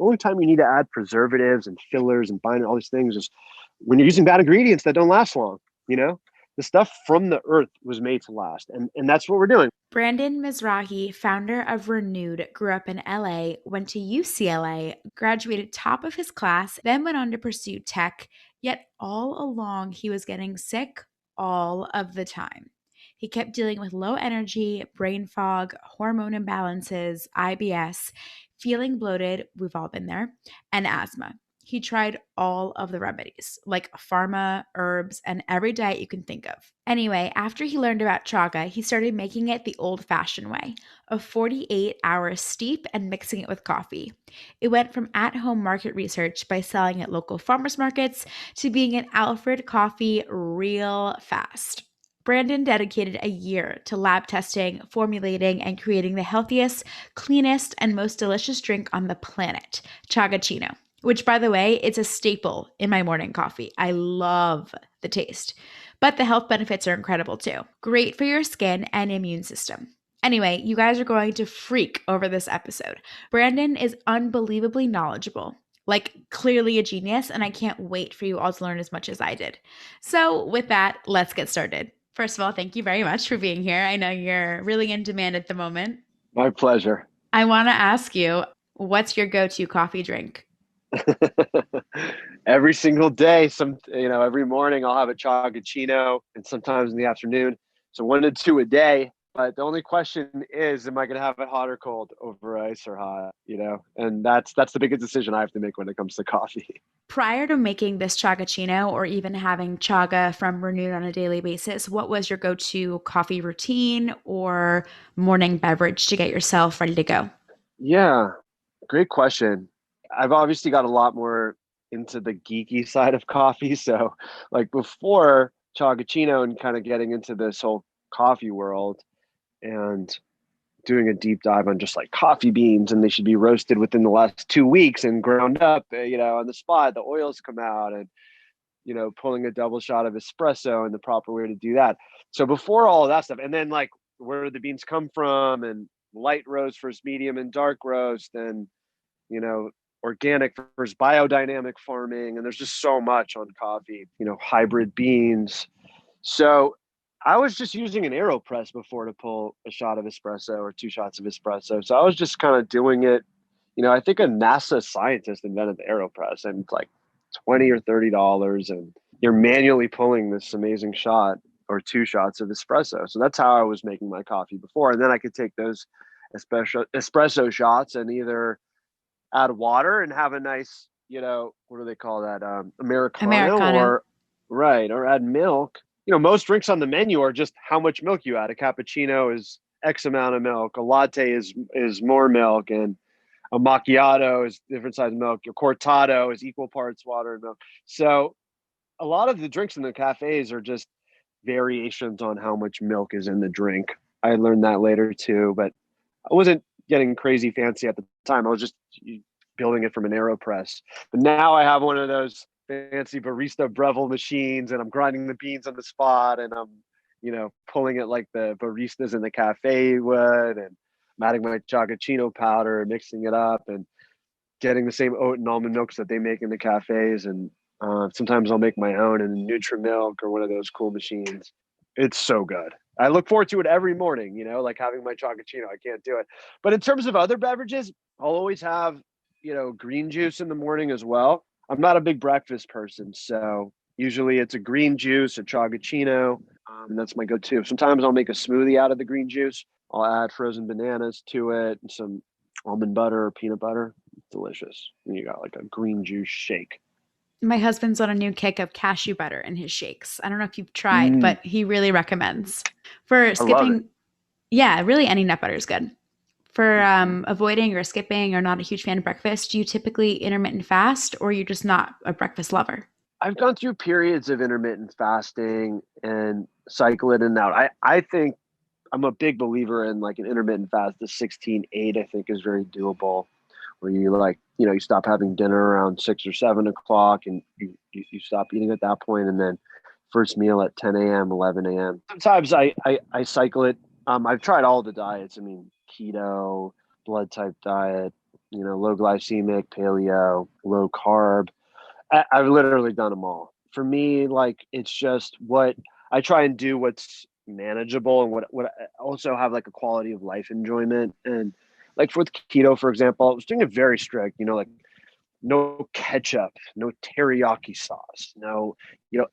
The only time you need to add preservatives and fillers and bind all these things is when you're using bad ingredients that don't last long, you know? The stuff from the earth was made to last. And that's what we're doing. Brandon Mizrahie, founder of Renude, grew up in LA, went to UCLA, graduated top of his class, then went on to pursue tech, yet all along he was getting sick all of the time. He kept dealing with low energy, brain fog, hormone imbalances, IBS, feeling bloated, we've all been there, and asthma. He tried all of the remedies, like pharma, herbs, and every diet you can think of. Anyway, after he learned about chaga, he started making it the old fashioned way, a 48-hour steep and mixing it with coffee. It went from at home market research by selling at local farmers markets to being an Alfred coffee real fast. Brandon dedicated a year to lab testing, formulating, and creating the healthiest, cleanest, and most delicious drink on the planet, Chagaccino, which, by the way, it's a staple in my morning coffee. I love the taste. But the health benefits are incredible too. Great for your skin and immune system. Anyway, you guys are going to freak over this episode. Brandon is unbelievably knowledgeable, like clearly a genius, and I can't wait for you all to learn as much as I did. So, with that, let's get started. First of all, thank you very much for being here. I know you're really in demand at the moment. My pleasure. I want to ask you, what's your go-to coffee drink? Every single day, every morning I'll have a Chagaccino and sometimes in the afternoon. So 1 to 2 a day. But the only question is, am I going to have it hot or cold, over ice or hot? And that's the biggest decision I have to make when it comes to coffee. Prior to making this Chagaccino or even having chaga from Renude on a daily basis, what was your go-to coffee routine or morning beverage to get yourself ready to go? Yeah, great question. I've obviously got a lot more into the geeky side of coffee. So like before Chagaccino and kind of getting into this whole coffee world and doing a deep dive on just like coffee beans, and they should be roasted within the last 2 weeks and ground up, on the spot, the oils come out, and, pulling a double shot of espresso and the proper way to do that. So before all of that stuff, and then like where do the beans come from, and light roast versus medium and dark roast, and, you know, organic versus biodynamic farming. And there's just so much on coffee, hybrid beans. So I was just using an AeroPress before to pull a shot of espresso or 2 shots of espresso. So I was just kind of doing it. I think a NASA scientist invented the AeroPress, and it's like $20 or $30, and you're manually pulling this amazing shot or 2 shots of espresso. So that's how I was making my coffee before. And then I could take those espresso shots and either add water and have a nice, what do they call that? Americano, Americano. or add milk. Most drinks on the menu are just how much milk you add. A cappuccino is X amount of milk. A latte is more milk, and a macchiato is different size milk. A cortado is equal parts water and milk. So a lot of the drinks in the cafes are just variations on how much milk is in the drink. I learned that later too, but I wasn't getting crazy fancy at the time. I was just building it from an AeroPress. But now I have one of those fancy barista Breville machines, and I'm grinding the beans on the spot, and I'm, pulling it like the baristas in the cafe would, and I'm adding my Chagaccino powder and mixing it up and getting the same oat and almond milks that they make in the cafes. And sometimes I'll make my own in Nutri-Milk or one of those cool machines. It's so good. I look forward to it every morning, like having my Chagaccino. I can't do it. But in terms of other beverages, I'll always have, green juice in the morning as well. I'm not a big breakfast person, so usually it's a green juice, a Chagaccino. That's my go-to. Sometimes I'll make a smoothie out of the green juice. I'll add frozen bananas to it and some almond butter or peanut butter. Delicious. And you got like a green juice shake. My husband's on a new kick of cashew butter in his shakes. I don't know if you've tried, Mm, but he really recommends. For I love it. skipping, yeah, really any nut butter is good. For avoiding or skipping or not a huge fan of breakfast, do you typically intermittent fast or you're just not a breakfast lover? I've gone through periods of intermittent fasting and cycle it in and out. I think I'm a big believer in like an intermittent fast. The 16/8 I think is very doable, where you like, you stop having dinner around 6 or 7 o'clock, and you stop eating at that point, and then first meal at 10 a.m., 11 a.m. Sometimes I cycle it. I've tried all the diets. I mean, keto, blood type diet, low glycemic, paleo, low carb. I've literally done them all. For me, like it's just what I try and do what's manageable and what I also have like a quality of life enjoyment. And like with keto, for example, I was doing it very strict, like no ketchup, no teriyaki sauce, no,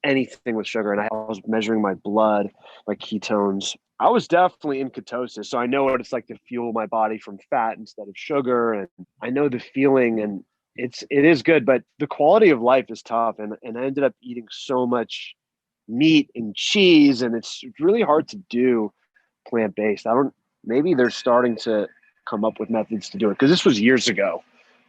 anything with sugar. And I was measuring my blood, my ketones. I was definitely in ketosis. So I know what it's like to fuel my body from fat instead of sugar. And I know the feeling, and it is good, but the quality of life is tough. And I ended up eating so much meat and cheese, and it's really hard to do plant-based. Maybe they're starting to come up with methods to do it, because this was years ago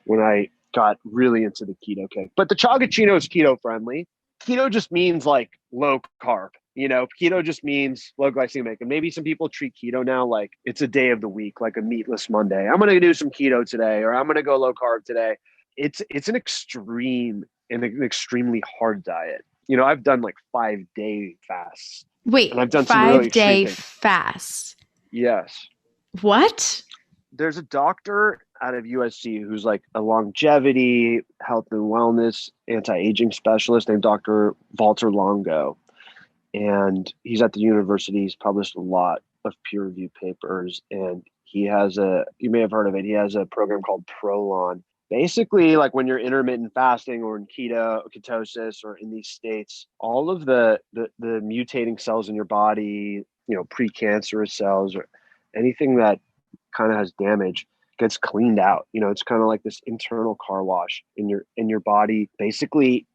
when I got really into the keto kick. But the Chagaccino is keto friendly. Keto just means like low carb. Keto just means low glycemic. And maybe some people treat keto now like it's a day of the week, like a meatless Monday. I'm going to do some keto today, or I'm going to go low carb today. It's an extreme and an extremely hard diet. I've done like 5-day fasts, and Wait, I've done some really extreme 5-day things. fast. Yes. What? There's a doctor out of USC who's like a longevity, health and wellness, anti-aging specialist named Dr. Walter Longo. And he's at the university. He's published a lot of peer-reviewed papers. And you may have heard of it, he has a program called Prolon. Basically, like when you're intermittent fasting or in ketosis or in these states, all of the mutating cells in your body, precancerous cells or anything that kind of has damage gets cleaned out. It's kind of like this internal car wash in your body, basically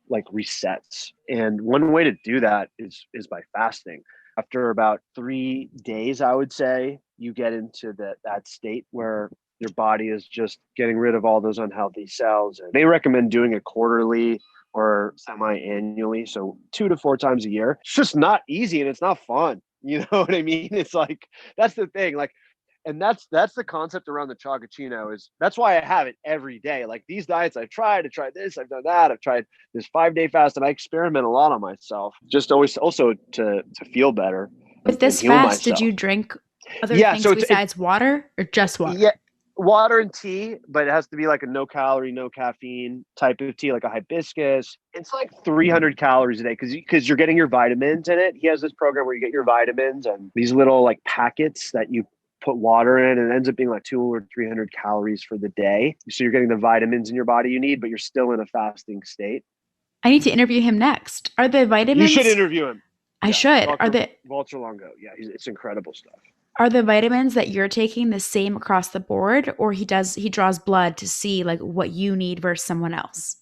like resets. And one way to do that is by fasting. After about 3 days, I would say, you get into that state where your body is just getting rid of all those unhealthy cells. And they recommend doing it quarterly or semi-annually, so 2 to 4 times a year. It's just not easy, and it's not fun. You know what I mean? It's like, that's the thing. Like, and that's the concept around the Chagaccino. Is that's why I have it every day. Like these diets I tried this, I've done that, I've tried this 5-day fast, and I experiment a lot on myself, just always also to feel better With and this heal fast, did myself. you drink other Yeah, things besides water, or just water? Yeah, water and tea, but it has to be like a no calorie, no caffeine type of tea, like a hibiscus. It's like 300 calories a day because you're getting your vitamins in it. He has this program where you get your vitamins and these little like packets that you put water in, and it ends up being like 200 or 300 calories for the day. So you're getting the vitamins in your body you need, but you're still in a fasting state. I need to interview him next. Are the You should vitamins? interview him. I Yeah, should. Dr. Walter Longo. Yeah, it's incredible stuff. Are the vitamins that you're taking the same across the board, or he draws blood to see like what you need versus someone else?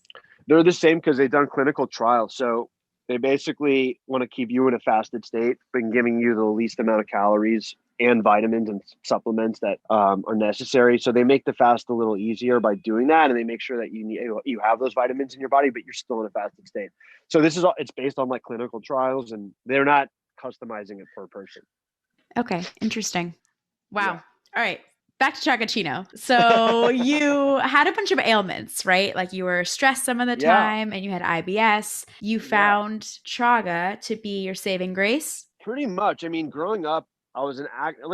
They're the same because they've done clinical trials. So they basically want to keep you in a fasted state, but giving you the least amount of calories and vitamins and supplements that are necessary. So they make the fast a little easier by doing that, and they make sure that you have those vitamins in your body, but you're still in a fasted state. So it's based on like clinical trials, and they're not customizing it per person. Okay, interesting. Wow. Yeah. All right. Back to Chagaccino. So you had a bunch of ailments, right? Like you were stressed some of the time and you had IBS. You found Chaga to be your saving grace? Pretty much. I mean, growing up, I was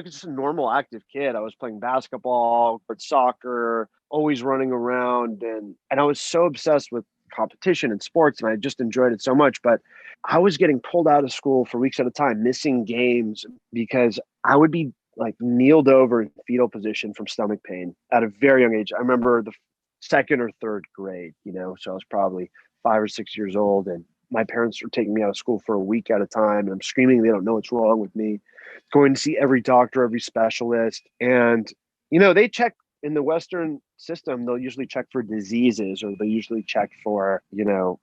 just a normal active kid. I was playing basketball, soccer, always running around, and I was so obsessed with competition and sports, and I just enjoyed it so much. But I was getting pulled out of school for weeks at a time, missing games because I would be like kneeled over in fetal position from stomach pain at a very young age. I remember the second or third grade, so I was probably 5 or 6 years old, and my parents were taking me out of school for a week at a time, and I'm screaming. They don't know what's wrong with me. Going to see every doctor, every specialist. And, they check in the Western system. They'll usually check for diseases, or they'll usually check for,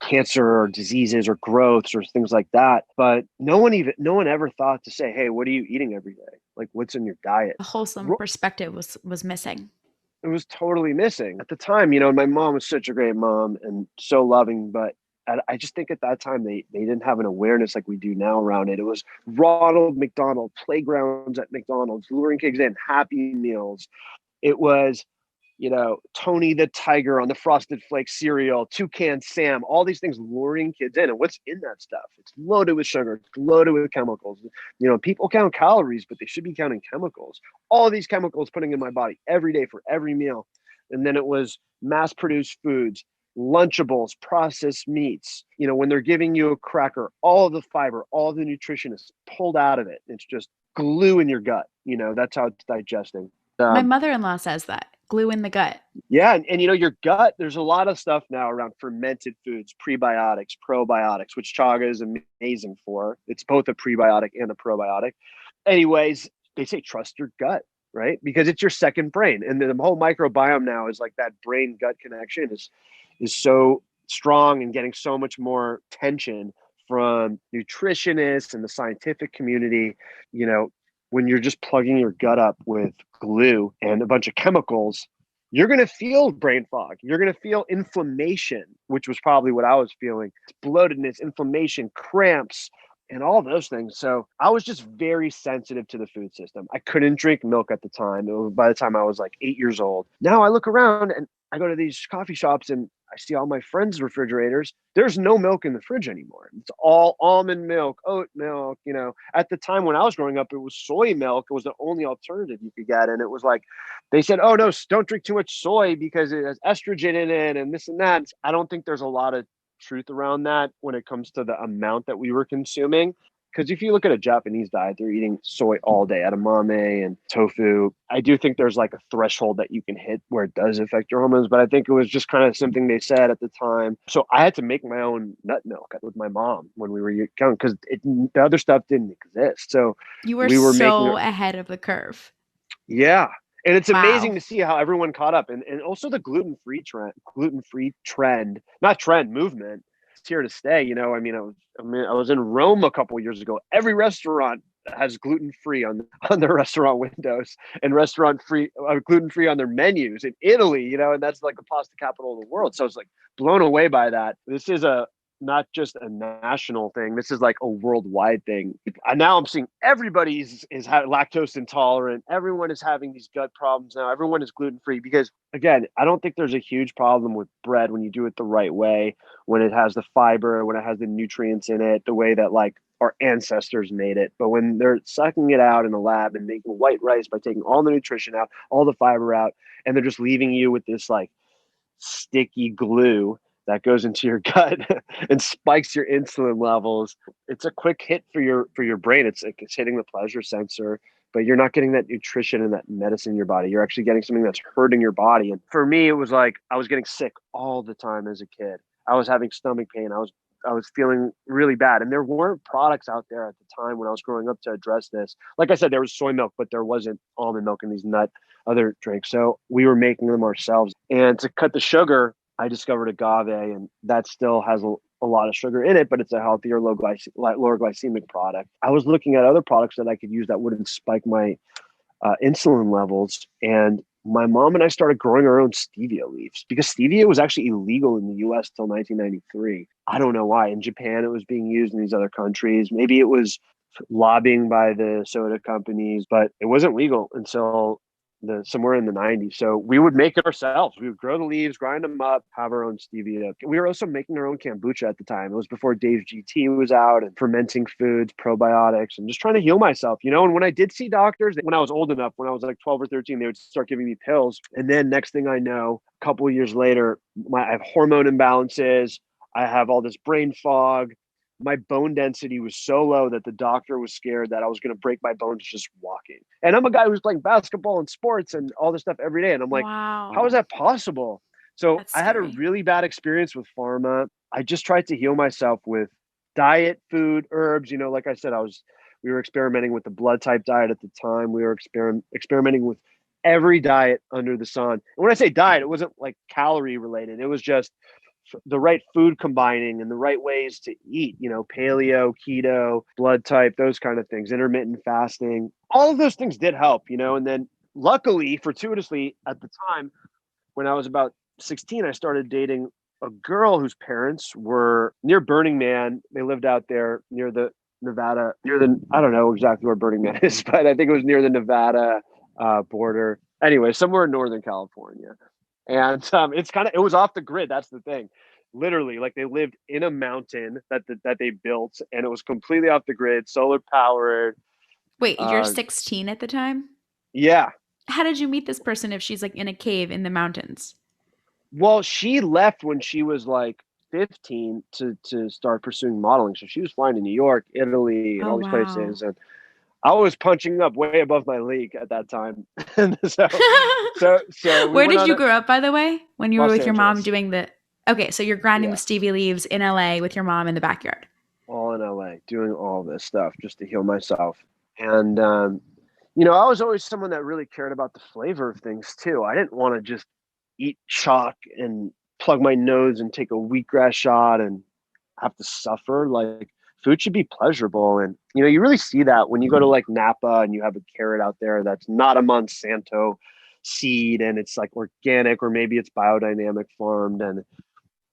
cancer or diseases or growths or things like that. But no one ever thought to say, hey, what are you eating every day? Like, what's in your diet? A wholesome perspective was missing. It was totally missing at the time. My mom was such a great mom and so loving, but I just think at that time they didn't have an awareness like we do now around it. It was Ronald McDonald, playgrounds at McDonald's, luring kids in, Happy Meals. It was, Tony the Tiger on the Frosted Flakes cereal, Toucan Sam, all these things luring kids in. And what's in that stuff? It's loaded with sugar, it's loaded with chemicals. People count calories, but they should be counting chemicals. All these chemicals putting in my body every day for every meal. And then it was mass produced foods, Lunchables, processed meats. When they're giving you a cracker, all of the fiber, all the nutrition is pulled out of it. It's just glue in your gut. That's how it's digesting. My mother-in-law says that. Glue in the gut. Yeah, and your gut, there's a lot of stuff now around fermented foods, prebiotics, probiotics, which Chaga is amazing for. It's both a prebiotic and a probiotic. Anyways, they say trust your gut, right? Because it's your second brain. And the whole microbiome now is like that brain gut connection is so strong and getting so much more attention from nutritionists and the scientific community. You know, when you're just plugging your gut up with glue and a bunch of chemicals, you're going to feel brain fog. You're going to feel inflammation, which was probably what I was feeling. Bloatedness, inflammation, cramps, and all those things. So I was just very sensitive to the food system. I couldn't drink milk at the time. By the time I was like 8 years old. Now I look around and I go to these coffee shops and I see all my friends' refrigerators. There's no milk in the fridge anymore. It's all almond milk, oat milk. At the time when I was growing up, it was soy milk. It was the only alternative you could get. And it was like, they said, oh, no, don't drink too much soy because it has estrogen in it and this and that. I don't think there's a lot of truth around that when it comes to the amount that we were consuming. Because if you look at a Japanese diet, they're eating soy all day, edamame and tofu. I do think there's like a threshold that you can hit where it does affect your hormones, but I think it was just kind of something they said at the time. So I had to make my own nut milk with my mom when we were young because the other stuff didn't exist. So You were we were making, so ahead of the curve. yeah. And it's amazing Wow. to see how everyone caught up and also the gluten free trend, not trend movement. It's here to stay. I was in Rome a couple of years ago. Every restaurant has gluten free on their restaurant windows and restaurant free gluten free on their menus in Italy, and that's like the pasta capital of the world. So I was like blown away by that. This is not just a national thing. This is like a worldwide thing. And now I'm seeing everybody is lactose intolerant. Everyone is having these gut problems now. Everyone is gluten free because, again, I don't think there's a huge problem with bread when you do it the right way, when it has the fiber, when it has the nutrients in it, the way that like our ancestors made it. But when they're sucking it out in a lab and making white rice by taking all the nutrition out, all the fiber out, and they're just leaving you with this like sticky glue that goes into your gut and spikes your insulin levels. It's a quick hit for your brain. It's hitting the pleasure sensor, but you're not getting that nutrition and that medicine in your body. You're actually getting something that's hurting your body. And for me, it was like I was getting sick all the time as a kid. I was having stomach pain. I was feeling really bad. And there weren't products out there at the time when I was growing up to address this. Like I said, there was soy milk, but there wasn't almond milk in these other drinks. So we were making them ourselves. And to cut the sugar, I discovered agave, and that still has a lot of sugar in it, but it's a healthier, lower glycemic product. I was looking at other products that I could use that wouldn't spike my insulin levels. And my mom and I started growing our own stevia leaves because stevia was actually illegal in the US till 1993. I don't know why. In Japan, it was being used in these other countries. Maybe it was lobbying by the soda companies, but it wasn't legal until somewhere in the 90s. So we would make it ourselves. We would grow the leaves, grind them up, have our own stevia. We were also making our own kombucha at the time. It was before Dave's GT was out and fermenting foods, probiotics, and just trying to heal myself, And when I did see doctors, when I was old enough, when I was like 12 or 13, they would start giving me pills. And then next thing I know, a couple of years later, I have hormone imbalances. I have all this brain fog. My bone density was so low that the doctor was scared that I was going to break my bones just walking. And I'm a guy who's playing basketball and sports and all this stuff every day. And I'm like, how is Wow. that possible? So That's I had a scary. really bad experience with pharma. I just tried to heal myself with diet, food, herbs. Like I said, we were experimenting with the blood type diet at the time. We were experimenting with every diet under the sun. And when I say diet, it wasn't like calorie related. It was just the right food combining and the right ways to eat, paleo, keto, blood type, those kind of things, intermittent fasting. All of those things did help, and then luckily, fortuitously at the time, when I was about 16, I started dating a girl whose parents were near Burning Man. They lived out there near the Nevada, I don't know exactly where Burning Man is, but I think it was near the Nevada border. Anyway, somewhere in Northern California. And it was off the grid. That's the thing. Literally, like they lived in a mountain that they built, and it was completely off the grid, solar powered. Wait, you're Uh, 16 at the time? yeah, How did you meet this person if she's like in a cave in the mountains? Well, she left when she was like 15 to start pursuing modeling. So she was flying to New York, Italy, and Oh, all these wow. places. And I was punching up way above my league at that time. And so we Where went did on you a grow up, by the way, when you were Los with your mom Angeles. doing the. Okay, so you're grinding Yeah, with Stevie Leaves in LA with your mom in the backyard. all in LA, doing all this stuff just to heal myself. And I was always someone that really cared about the flavor of things too. I didn't want to just eat chalk and plug my nose and take a wheatgrass shot and have to suffer. Like food should be pleasurable. And you really see that when you go to like Napa and you have a carrot out there that's not a Monsanto seed and it's like organic, or maybe it's biodynamic farmed, and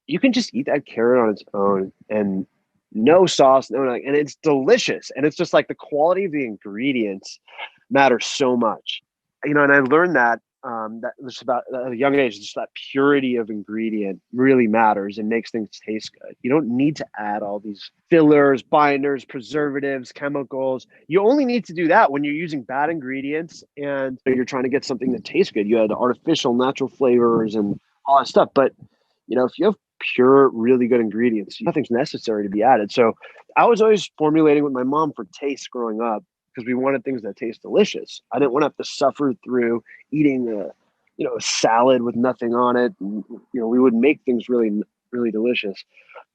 you can just eat that carrot on its own and no sauce, no like, and it's delicious. And it's just like the quality of the ingredients matters so much, and I learned that just about at a young age, just that purity of ingredient really matters and makes things taste good. You don't need to add all these fillers, binders, preservatives, chemicals. You only need to do that when you're using bad ingredients and you're trying to get something that tastes good. You had artificial, natural flavors and all that stuff. But if you have pure, really good ingredients, nothing's necessary to be added. So I was always formulating with my mom for taste growing up because we wanted things that taste delicious. I didn't want to have to suffer through eating a salad with nothing on it. And, we would make things really, really delicious.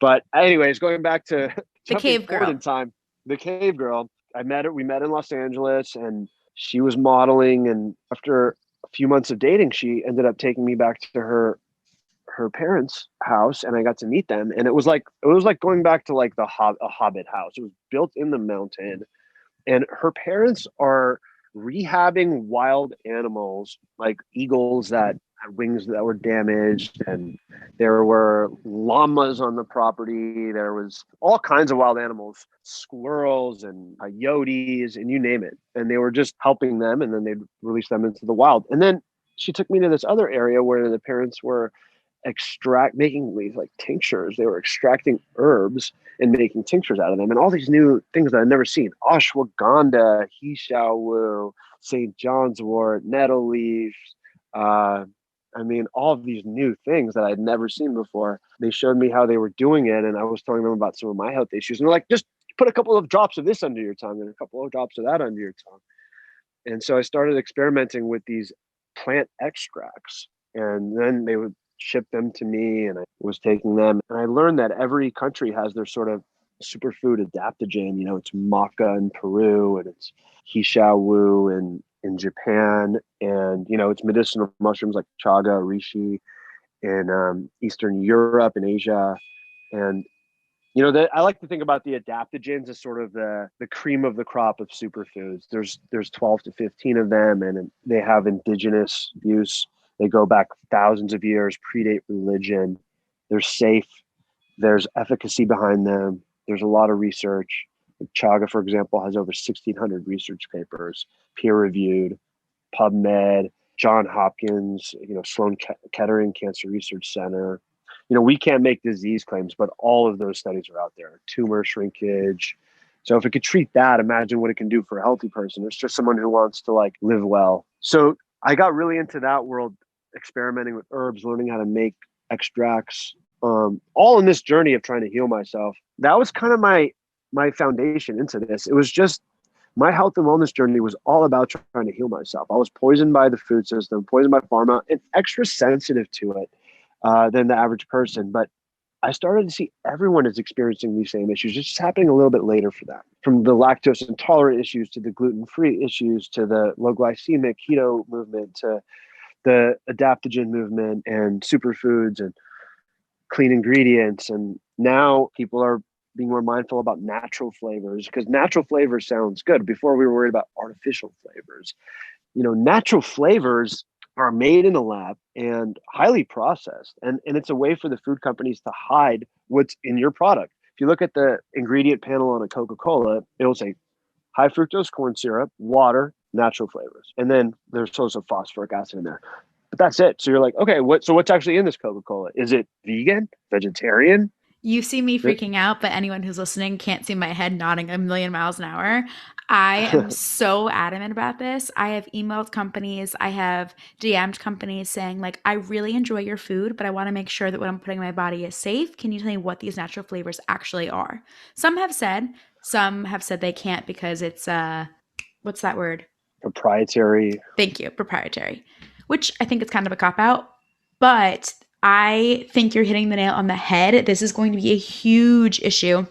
But anyways, going back to The jumping cave forward girl. in time, the cave girl, I met her. We met in Los Angeles, and she was modeling. And after a few months of dating, she ended up taking me back to her parents' house, and I got to meet them. And it was like going back to like a Hobbit house. It was built in the mountain, and her parents are rehabbing wild animals like eagles that had wings that were damaged, and there were llamas on the property. There was all kinds of wild animals, squirrels and coyotes and you name it, and they were just helping them, and then they'd release them into the wild. And then she took me to this other area where the parents were making these like tinctures. They were extracting herbs and making tinctures out of them, and all these new things that I'd never seen: ashwagandha, he shao wu, St. John's wort, nettle leaf. All of these new things that I'd never seen before. They showed me how they were doing it, and I was telling them about some of my health issues, and they're like, just put a couple of drops of this under your tongue and a couple of drops of that under your tongue. And so I started experimenting with these plant extracts, and then they would ship them to me, and I was taking them. And I learned that every country has their sort of superfood adaptogen. It's maca in Peru, and it's Hisha Wu in Japan, and it's medicinal mushrooms like Chaga, reishi in Eastern Europe and Asia. And I like to think about the adaptogens as sort of the cream of the crop of superfoods. There's 12 to 15 of them, and they have indigenous use. They go back thousands of years, predate religion. They're safe. There's efficacy behind them. There's a lot of research. Chaga, for example, has over 1,600 research papers, peer-reviewed, PubMed, John Hopkins, Sloan Kettering Cancer Research Center. We can't make disease claims, but all of those studies are out there. Tumor shrinkage. So if it could treat that, imagine what it can do for a healthy person. It's just someone who wants to like live well. So I got really into that world, experimenting with herbs, learning how to make extracts, all in this journey of trying to heal myself. That was kind of my foundation into this. It was just my health and wellness journey was all about trying to heal myself. I was poisoned by the food system, poisoned by pharma, and extra sensitive to it than the average person. But I started to see everyone is experiencing these same issues. It's just happening a little bit later for them. From the lactose intolerant issues to the gluten-free issues to the low glycemic keto movement to the adaptogen movement and superfoods and clean ingredients. And now people are being more mindful about natural flavors, because natural flavor sounds good. Before we were worried about artificial flavors. Natural flavors are made in a lab and highly processed. And it's a way for the food companies to hide what's in your product. If you look at the ingredient panel on a Coca-Cola, it'll say high fructose corn syrup, water, natural flavors. And then there's also phosphoric acid in there. But that's it. So you're like, okay, what's actually in this Coca-Cola? Is it vegan, vegetarian? You see me freaking out, but anyone who's listening can't see my head nodding a million miles an hour. I am so adamant about this. I have emailed companies, I have DM'd companies saying, like, I really enjoy your food, but I want to make sure that what I'm putting in my body is safe. Can you tell me what these natural flavors actually are? Some have said they can't because it's, what's that word? Proprietary. Thank you, proprietary, which I think is kind of a cop out. But I think you're hitting the nail on the head. This is going to be a huge issue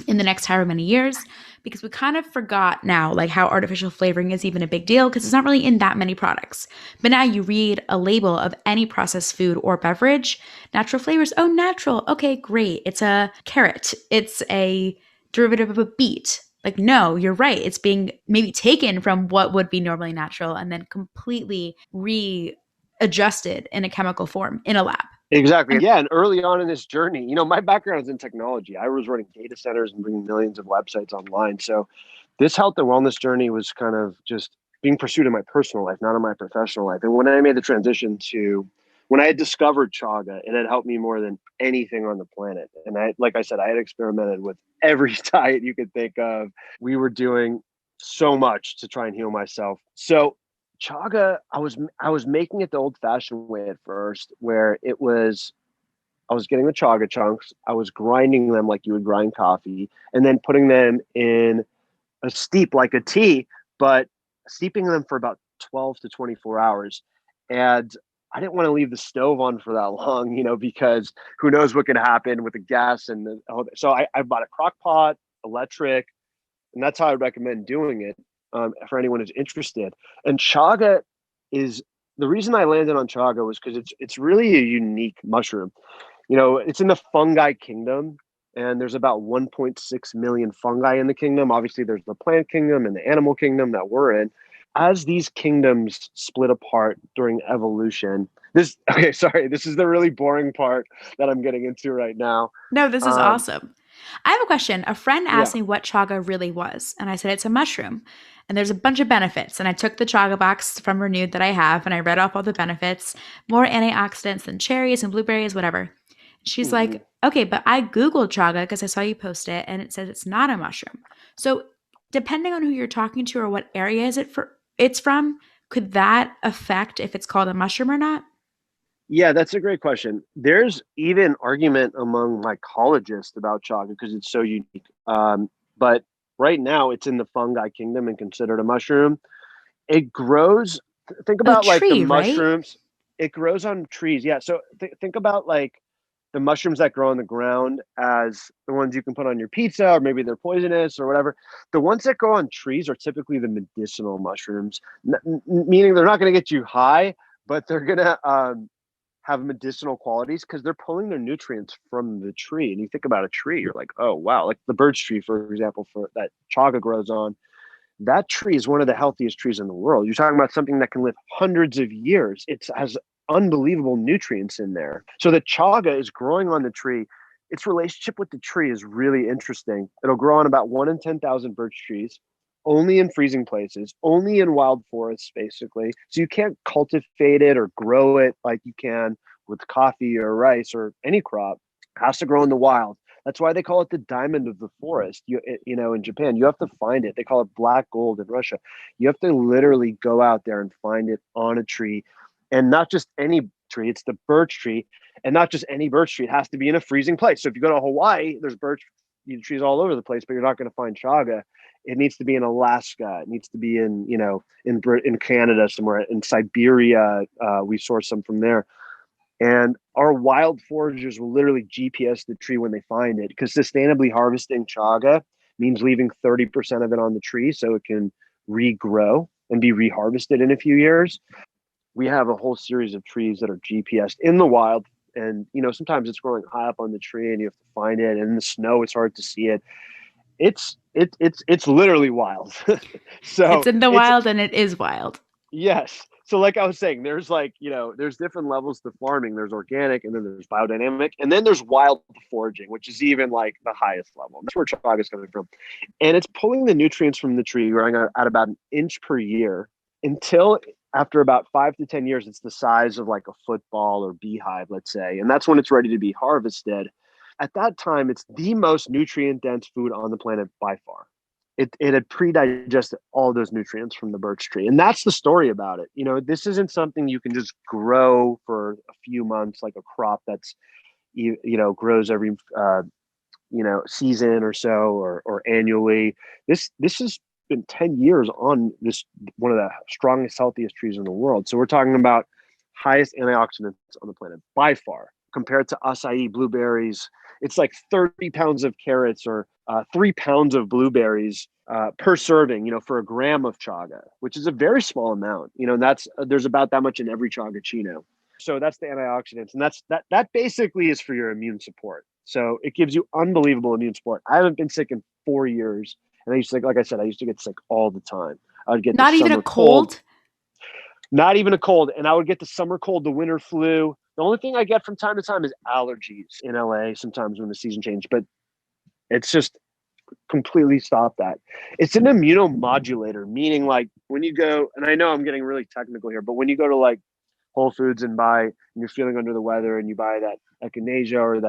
in the next however many years because we kind of forgot now like how artificial flavoring is even a big deal because it's not really in that many products. But now you read a label of any processed food or beverage, natural flavors. Oh, natural. Okay, great. It's a carrot. It's a derivative of a beet. Like, no, you're right. It's being maybe taken from what would be normally natural and then completely readjusted in a chemical form in a lab. Exactly. Yeah. And early on in this journey, my background is in technology. I was running data centers and bringing millions of websites online. So this health and wellness journey was kind of just being pursued in my personal life, not in my professional life. And when I made the transition to when I had discovered chaga, it had helped me more than anything on the planet. And like I said, I had experimented with every diet you could think of. We were doing so much to try and heal myself. So chaga, I was making it the old fashioned way at first, where I was getting the chaga chunks, I was grinding them like you would grind coffee, and then putting them in a steep like a tea, but steeping them for about 12 to 24 hours. And I didn't want to leave the stove on for that long, because who knows what can happen with the gas and so I bought a crock pot, electric, and that's how I recommend doing it for anyone who's interested. And chaga is the reason I landed on chaga was because it's really a unique mushroom. It's in the fungi kingdom, and there's about 1.6 million fungi in the kingdom. Obviously, there's the plant kingdom and the animal kingdom that we're in. As these kingdoms split apart during evolution, this is the really boring part that I'm getting into right now. No, this is Um, awesome. I have a question. A friend asked yeah. me what chaga really was, and I said it's a mushroom. And there's a bunch of benefits. And I took the chaga box from Renude that I have and I read off all the benefits, more antioxidants than cherries and blueberries, whatever. She's Mhm. like, okay, but I Googled chaga because I saw you post it and it says it's not a mushroom. So depending on who you're talking to or what area it's from, could that affect if it's called a mushroom or not? Yeah, that's a great question. There's even argument among mycologists about chaga because it's so unique. But right now, it's in the fungi kingdom and considered a mushroom. It grows. Think A about like the tree, right? mushrooms. It grows on trees. Yeah. So think about like the mushrooms that grow on the ground as the ones you can put on your pizza, or maybe they're poisonous or whatever. The ones that grow on trees are typically the medicinal mushrooms, meaning they're not going to get you high, but they're going to have medicinal qualities because they're pulling their nutrients from the tree. And you think about a tree, you're like, oh wow, like the birch tree, for example, for that chaga grows on. That tree is one of the healthiest trees in the world. You're talking about something that can live hundreds of years. It has unbelievable nutrients in there. So the chaga is growing on the tree. Its relationship with the tree is really interesting. It'll grow on about 1 in 10,000 birch trees, only in freezing places, only in wild forests, basically. So you can't cultivate it or grow it like you can with coffee or rice or any crop. It has to grow in the wild. That's why they call it the diamond of the forest. In Japan, you have to find it. They call it black gold in Russia. You have to literally go out there and find it on a tree, and not just any tree. It's the birch tree, and not just any birch tree. It has to be in a freezing place. So if you go to Hawaii, there's birch trees all over the place, but you're not going to find chaga. It needs to be in Alaska. It needs to be in Canada somewhere. In Siberia, we source some from there. And our wild foragers will literally GPS the tree when they find it, because sustainably harvesting chaga means leaving 30% of it on the tree so it can regrow and be reharvested in a few years. We have a whole series of trees that are GPSed in the wild. And, sometimes it's growing high up on the tree and you have to find it. And in the snow, it's hard to see it. It's literally wild. It's So in the it's wild and it is wild. Yes. So like I was saying, there's different levels to farming. There's organic, and then there's biodynamic, and then there's wild foraging, which is even like the highest level. That's where chaga is coming from. And it's pulling the nutrients from the tree growing at about an inch per year until after about 5 to 10 years, it's the size of like a football or beehive, let's say. And that's when it's ready to be harvested. at that time, it's the most nutrient dense food on the planet by far. It had pre-digested all those nutrients from the birch tree. And that's the story about it. This isn't something you can just grow for a few months, like a crop that's, grows every, season or so, or annually. This has been 10 years on this, one of the strongest, healthiest trees in the world. So we're talking about highest antioxidants on the planet by far. Compared to acai, blueberries, it's like 30 pounds of carrots or 3 pounds of blueberries per serving, for a gram of chaga, which is a very small amount. And there's about that much in every chagaccino. So that's the antioxidants, and that basically is for your immune support. So it gives you unbelievable immune support. I haven't been sick in 4 years, and I used to, like I said, I used to get sick all the time. I would get Not the even a summer cold. cold? Not even a cold. And I would get the summer cold, the winter flu. The only thing I get from time to time is allergies in LA sometimes when the season changes, but it's just completely stopped that. It's an immunomodulator, meaning like when you go, and I know I'm getting really technical here, but when you go to like Whole Foods and you're feeling under the weather and you buy that echinacea or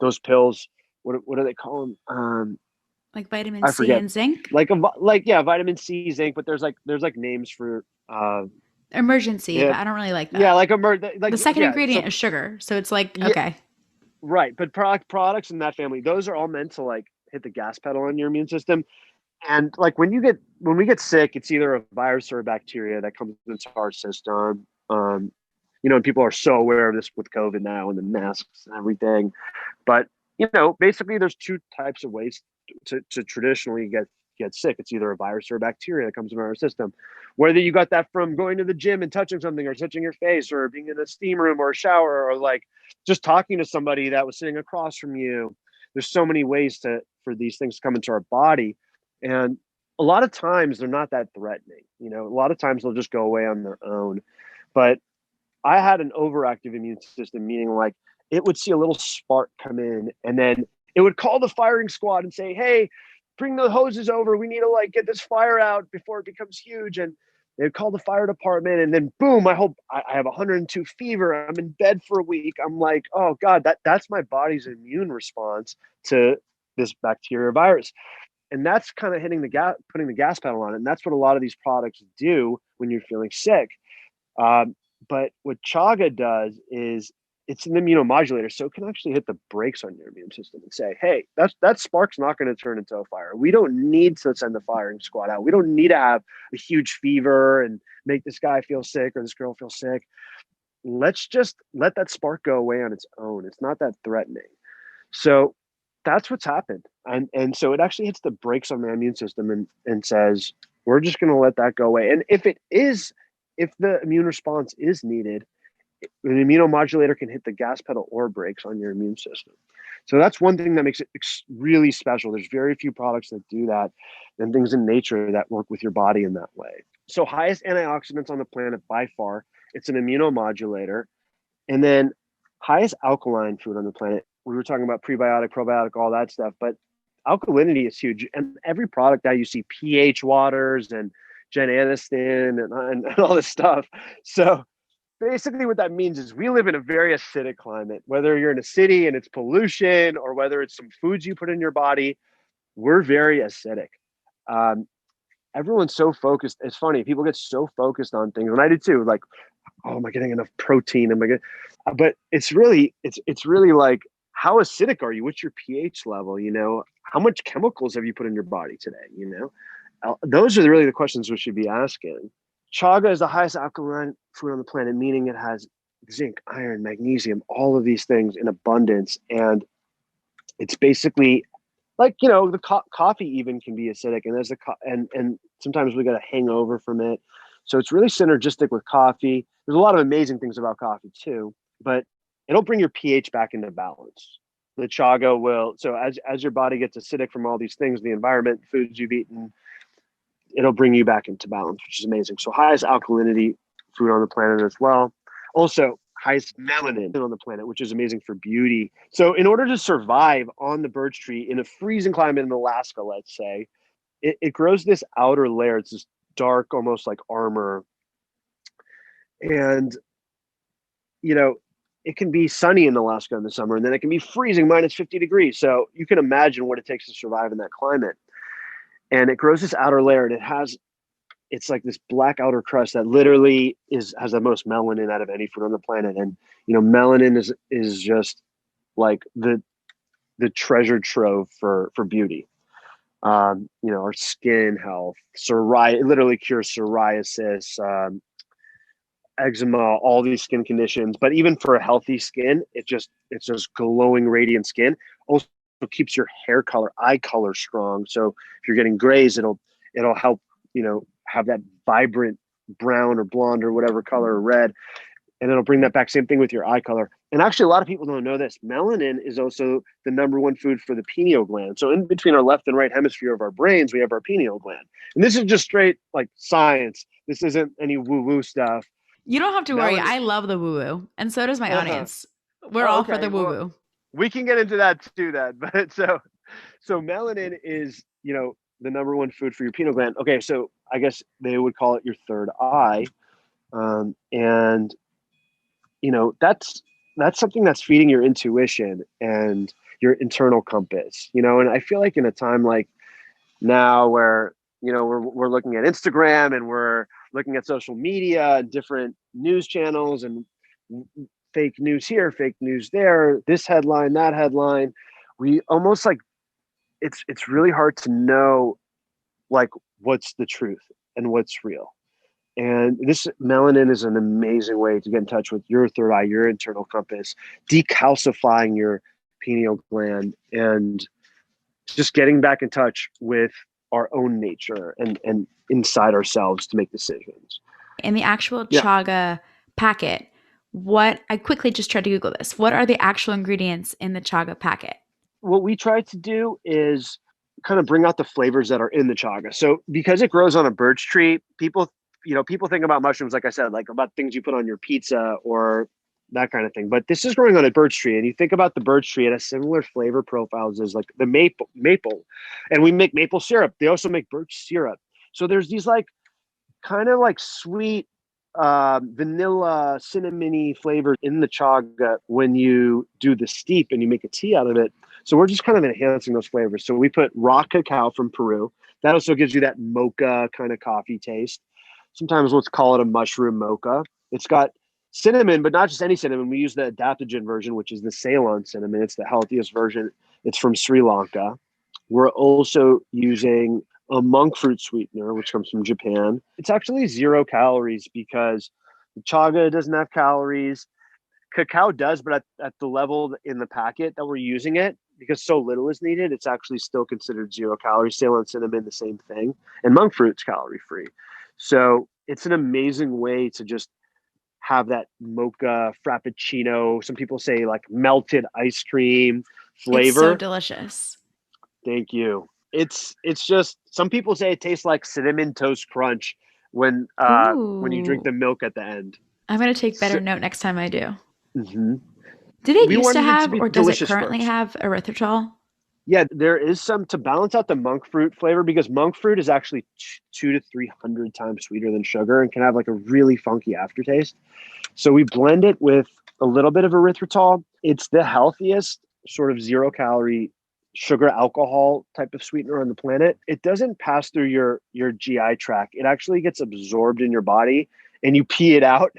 those pills, what do they call them? Like vitamin I C forget. and zinc? Yeah, vitamin C, zinc, but there's like names for Emergency, yeah, but I don't really like yeah, that. like The second yeah, ingredient so is sugar. So it's like, yeah, okay. right. But products in that family, those are all meant to like hit the gas pedal on your immune system. And like when we get sick, it's either a virus or a bacteria that comes into our system. And people are so aware of this with COVID now and the masks and everything. But basically, there's two types of ways to traditionally get sick. It's either a virus or a bacteria that comes into our system. Whether you got that from going to the gym and touching something, or touching your face, or being in a steam room or a shower, or like just talking to somebody that was sitting across from you. There's so many ways for these things to come into our body, and a lot of times they're not that threatening. A lot of times they'll just go away on their own. But I had an overactive immune system, meaning like it would see a little spark come in and then it would call the firing squad and say, "Hey, bring the hoses over. We need to like get this fire out before it becomes huge." And they'd call the fire department, and then boom, I have 102 fever. I'm in bed for a week. I'm like, oh God, that's my body's immune response to this bacteria or virus. And that's kind of putting the gas pedal on it. And that's what a lot of these products do when you're feeling sick. But what Chaga does is it's an immunomodulator, so it can actually hit the brakes on your immune system and say, "Hey, that spark's not going to turn into a fire. We don't need to send the firing squad out. We don't need to have a huge fever and make this guy feel sick or this girl feel sick. Let's just let that spark go away on its own. It's not that threatening." So that's what's happened, and so it actually hits the brakes on the immune system and says, "We're just going to let that go away." And if the immune response is needed, an immunomodulator can hit the gas pedal or brakes on your immune system. So that's one thing that makes it really special. There's very few products that do that, and things in nature that work with your body in that way. So highest antioxidants on the planet by far. It's an immunomodulator. And then highest alkaline food on the planet. We were talking about prebiotic, probiotic, all that stuff, but alkalinity is huge. And every product now you see pH waters and Gen Aniston and all this stuff. So basically what that means is we live in a very acidic climate. Whether you're in a city and it's pollution, or whether it's some foods you put in your body, we're very acidic. Um, Everyone's so focused. It's funny, people get so focused on things, and I do too. Like, oh, am I getting enough protein? Am I getting? But it's really like, how acidic are you? What's your pH level? How much chemicals have you put in your body today? Those are really the questions we should be asking. Chaga is the highest alkaline food on the planet, meaning it has zinc, iron, magnesium, all of these things in abundance. And it's basically like, the coffee even can be acidic, and and sometimes we get a hangover from it. So it's really synergistic with coffee. There's a lot of amazing things about coffee too, but it'll bring your pH back into balance. The chaga will. So as your body gets acidic from all these things, the environment, foods you've eaten, it'll bring you back into balance, which is amazing. So highest alkalinity food on the planet as well. Also highest melanin on the planet, which is amazing for beauty. So in order to survive on the birch tree in a freezing climate in Alaska, let's say, it grows this outer layer. It's this dark, almost like armor. And, it can be sunny in Alaska in the summer, and then it can be freezing -50 degrees. So you can imagine what it takes to survive in that climate. And it grows this outer layer, and it's like this black outer crust that literally has the most melanin out of any fruit on the planet. And melanin is just like the treasure trove for beauty. Our skin health, it literally cures psoriasis, eczema, all these skin conditions. But even for a healthy skin, it's just glowing, radiant skin. Also keeps your hair color, eye color strong. So if you're getting grays, it'll help, have that vibrant brown or blonde or whatever color, or red, and it'll bring that back. Same thing with your eye color. And actually, a lot of people don't know this. Melanin is also the #1 food for the pineal gland. So in between our left and right hemisphere of our brains, we have our pineal gland. And this is just straight like science. This isn't any woo-woo stuff. You don't have to worry. I love the woo-woo, and so does my audience. We're all for the woo-woo. Well, we can get into that too, but so melanin is, the #1 food for your pineal gland. Okay, so I guess they would call it your third eye. And that's something that's feeding your intuition and your internal compass, and I feel like in a time like now where, we're looking at Instagram and we're looking at social media and different news channels and fake news here, fake news there, this headline, that headline, we almost like, it's really hard to know like what's the truth and what's real. And this melanin is an amazing way to get in touch with your third eye, your internal compass, decalcifying your pineal gland, and just getting back in touch with our own nature and inside ourselves to make decisions. In the actual chaga packet, I quickly just tried to Google this. What are the actual ingredients in the chaga packet? What we try to do is kind of bring out the flavors that are in the chaga. So because it grows on a birch tree, people think about mushrooms, like I said, like about things you put on your pizza or that kind of thing. But this is growing on a birch tree, and you think about the birch tree, it has similar flavor profiles as like the maple. And we make maple syrup. They also make birch syrup. So there's these like kind of like sweet vanilla, cinnamony flavor in the chaga when you do the steep and you make a tea out of it. So we're just kind of enhancing those flavors. So we put raw cacao from Peru. That also gives you that mocha kind of coffee taste. Sometimes let's call it a mushroom mocha. It's got cinnamon, but not just any cinnamon. We use the adaptogen version, which is the Ceylon cinnamon. It's the healthiest version. It's from Sri Lanka. We're also using a monk fruit sweetener, which comes from Japan. It's actually 0 calories because the chaga doesn't have calories. Cacao does, but at the level in the packet that we're using it, because so little is needed, it's actually still considered 0 calories. Ceylon cinnamon, the same thing. And monk fruit's calorie free. So it's an amazing way to just have that mocha frappuccino. Some people say like melted ice cream flavor. It's so delicious. Thank you. It's just, some people say it tastes like cinnamon toast crunch when you drink the milk at the end. I'm going to take better note next time I do. Mm-hmm. Did it used to have, or does it currently have erythritol? Yeah, there is some to balance out the monk fruit flavor, because monk fruit is actually 200 to 300 times sweeter than sugar and can have like a really funky aftertaste. So we blend it with a little bit of erythritol. It's the healthiest sort of 0 calorie sugar alcohol type of sweetener on the planet. It doesn't pass through your GI tract. It actually gets absorbed in your body and you pee it out.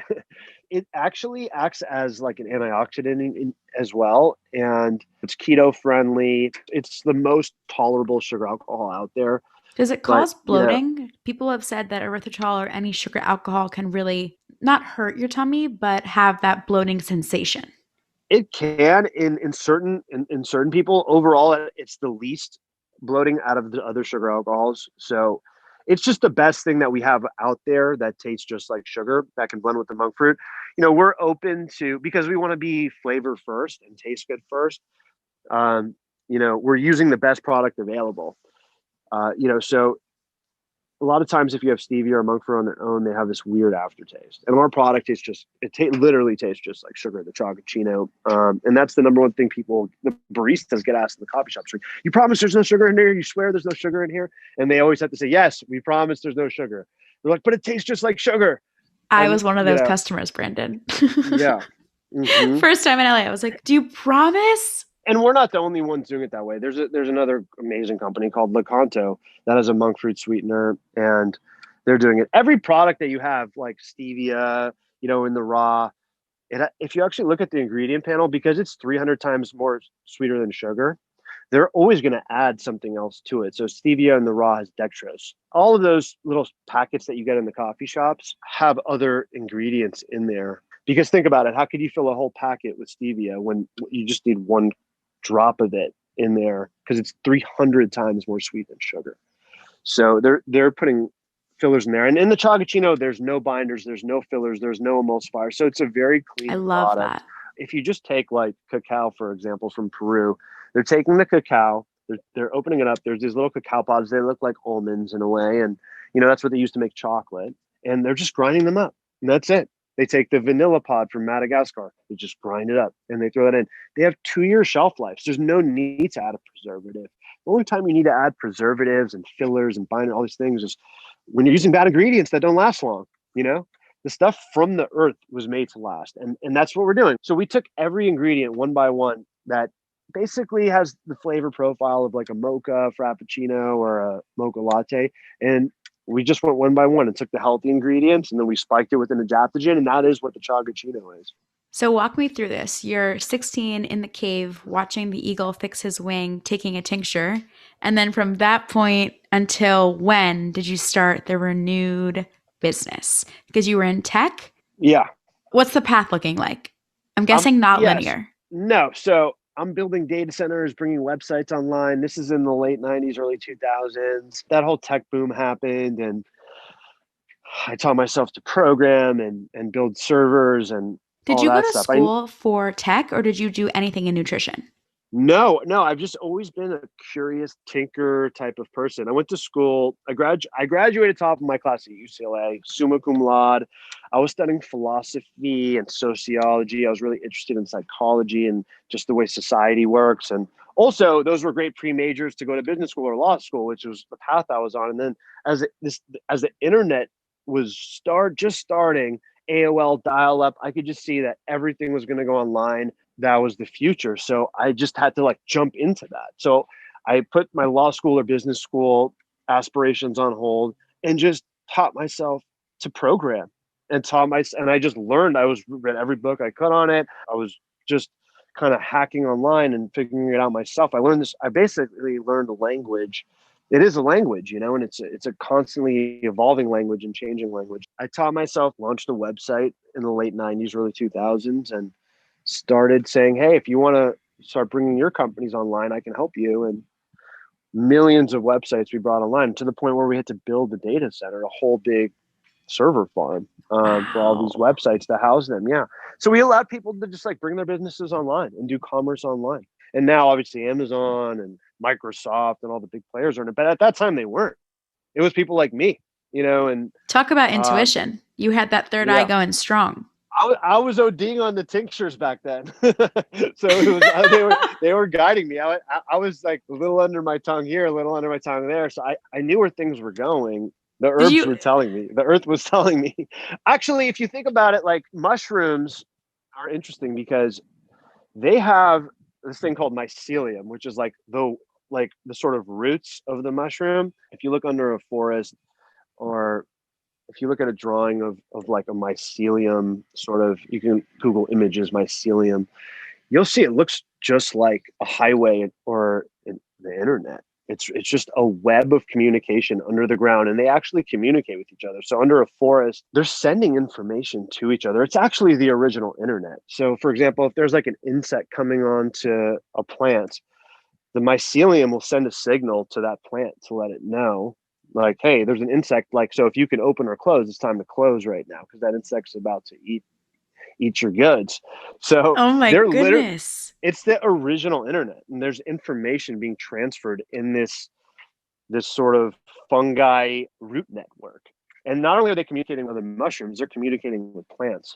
It actually acts as like an antioxidant as well. And it's keto friendly. It's the most tolerable sugar alcohol out there. Does it cause bloating? People have said that erythritol or any sugar alcohol can really not hurt your tummy, but have that bloating sensation. It can in certain people. Overall, it's the least bloating out of the other sugar alcohols. So it's just the best thing that we have out there that tastes just like sugar, that can blend with the monk fruit. We're open to, because we want to be flavor first and taste good first. We're using the best product available. So a lot of times if you have stevia or monk fruit on their own, they have this weird aftertaste. And our product tastes literally tastes just like sugar, the Chagaccino. And that's the #1 thing the baristas get asked in the coffee shops. Like, you promise there's no sugar in here? You swear there's no sugar in here? And they always have to say, yes, we promise there's no sugar. They're like, but it tastes just like sugar. I was one of those customers, Brandon. Yeah. Hmm. First time in LA, I was like, do you promise? And we're not the only ones doing it that way. There's another amazing company called Lakanto that has a monk fruit sweetener, and they're doing it. Every product that you have, like stevia, in the raw, if you actually look at the ingredient panel, because it's 300 times more sweeter than sugar, they're always going to add something else to it. So stevia in the raw has dextrose. All of those little packets that you get in the coffee shops have other ingredients in there. Because think about it, how could you fill a whole packet with stevia when you just need one drop of it in there? Because it's 300 times more sweet than sugar. So they're putting fillers in there. And in the Chagaccino, there's no binders, there's no fillers, there's no emulsifier. So it's a very I clean love product. that. If you just take like cacao, for example, from Peru, they're taking the cacao, they're opening it up. There's these little cacao pods. They look like almonds in a way. And, that's what they use to make chocolate. And they're just grinding them up. And that's it. They take the vanilla pod from Madagascar. They just grind it up and they throw that in. They have 2 year shelf life. So there's no need to add a preservative. The only time you need to add preservatives and fillers and binder all these things is when you're using bad ingredients that don't last long. The stuff from the earth was made to last, and that's what we're doing. So we took every ingredient one by one that basically has the flavor profile of like a mocha frappuccino or a mocha latte, and we just went one by one and took the healthy ingredients, and then we spiked it with an adaptogen, and that is what the Chagaccino is. So walk me through this. You're 16 in the cave watching the eagle fix his wing, taking a tincture. And then from that point until when did you start the Renude business? Because you were in tech. Yeah. What's the path looking like? I'm guessing not Yes. linear. No. So I'm building data centers, bringing websites online. This is in the late 90s, early 2000s. That whole tech boom happened, and I taught myself to program and build servers and Did all you go that to stuff. I school for tech or did you do anything in nutrition? No, I've just always been a curious tinker type of person. I went to school. I graduated top of my class at UCLA, summa cum laude. I was studying philosophy and sociology. I was really interested in psychology and just the way society works. And also, those were great pre-majors to go to business school or law school, which was the path I was on. And then as the internet was just starting, AOL dial up, I could just see that everything was going to go online. That was the future. So I just had to like jump into that. So I put my law school or business school aspirations on hold and just taught myself to program and I just learned. I was read every book I could on it. I was just kind of hacking online and figuring it out myself. I learned this. I basically learned a language. It is a language, and it's a constantly evolving language and changing language. I taught myself, launched a website in the late 90s, early 2000s, and started saying, hey, if you want to start bringing your companies online, I can help you. And millions of websites we brought online to the point where we had to build a data center, a whole big server farm for all these Wow. websites to house them. Yeah. So we allowed people to just like bring their businesses online and do commerce online. And now obviously Amazon and Microsoft and all the big players are in it. But at that time they weren't. It was people like me, and Talk about uh, intuition. You had that third eye yeah. going strong. I was ODing on the tinctures back then, so it was they were guiding me. I was like a little under my tongue here, a little under my tongue there. So I knew where things were going. The Did herbs you were telling me. The earth was telling me. Actually, if you think about it, like mushrooms are interesting because they have this thing called mycelium, which is like the sort of roots of the mushroom. If you look under a forest or if you look at a drawing of like a mycelium sort of, you can Google images mycelium, you'll see it looks just like a highway or the internet. It's just a web of communication under the ground, and they actually communicate with each other. So under a forest, they're sending information to each other. It's actually the original internet. So for example, if there's like an insect coming onto a plant, the mycelium will send a signal to that plant to let it know, like, hey, there's an insect. Like, so if you can open or close, it's time to close right now because that insect's about to eat your goods. So Oh my they're literally, goodness. it's the original internet, and there's information being transferred in this sort of fungi root network. And not only are they communicating with the mushrooms, they're communicating with plants.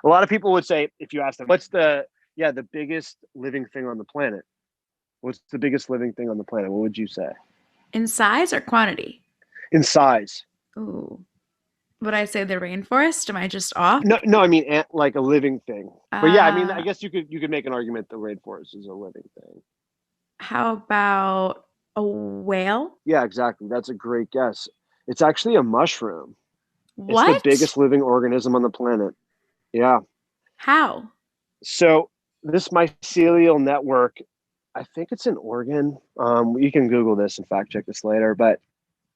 A lot of people would say, if you ask them, what's the biggest living thing on the planet? What's the biggest living thing on the planet? What would you say? In size or quantity? In size. Ooh. Would I say the rainforest? Am I just off? No, no, I mean like a living thing. But yeah, I mean, I Uh, guess you could make an argument the rainforest is a living thing. how about a whale? Yeah, exactly. That's a great guess. It's actually a mushroom. It's the What? biggest living organism on the planet. Yeah. How? So this mycelial network, I think it's an organ. You can Google this and fact check this later, but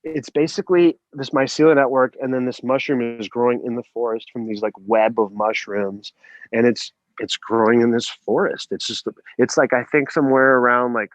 it's basically this mycelial network, and then this mushroom is growing in the forest from these like web of mushrooms, and it's growing in this forest. It's like I think somewhere around like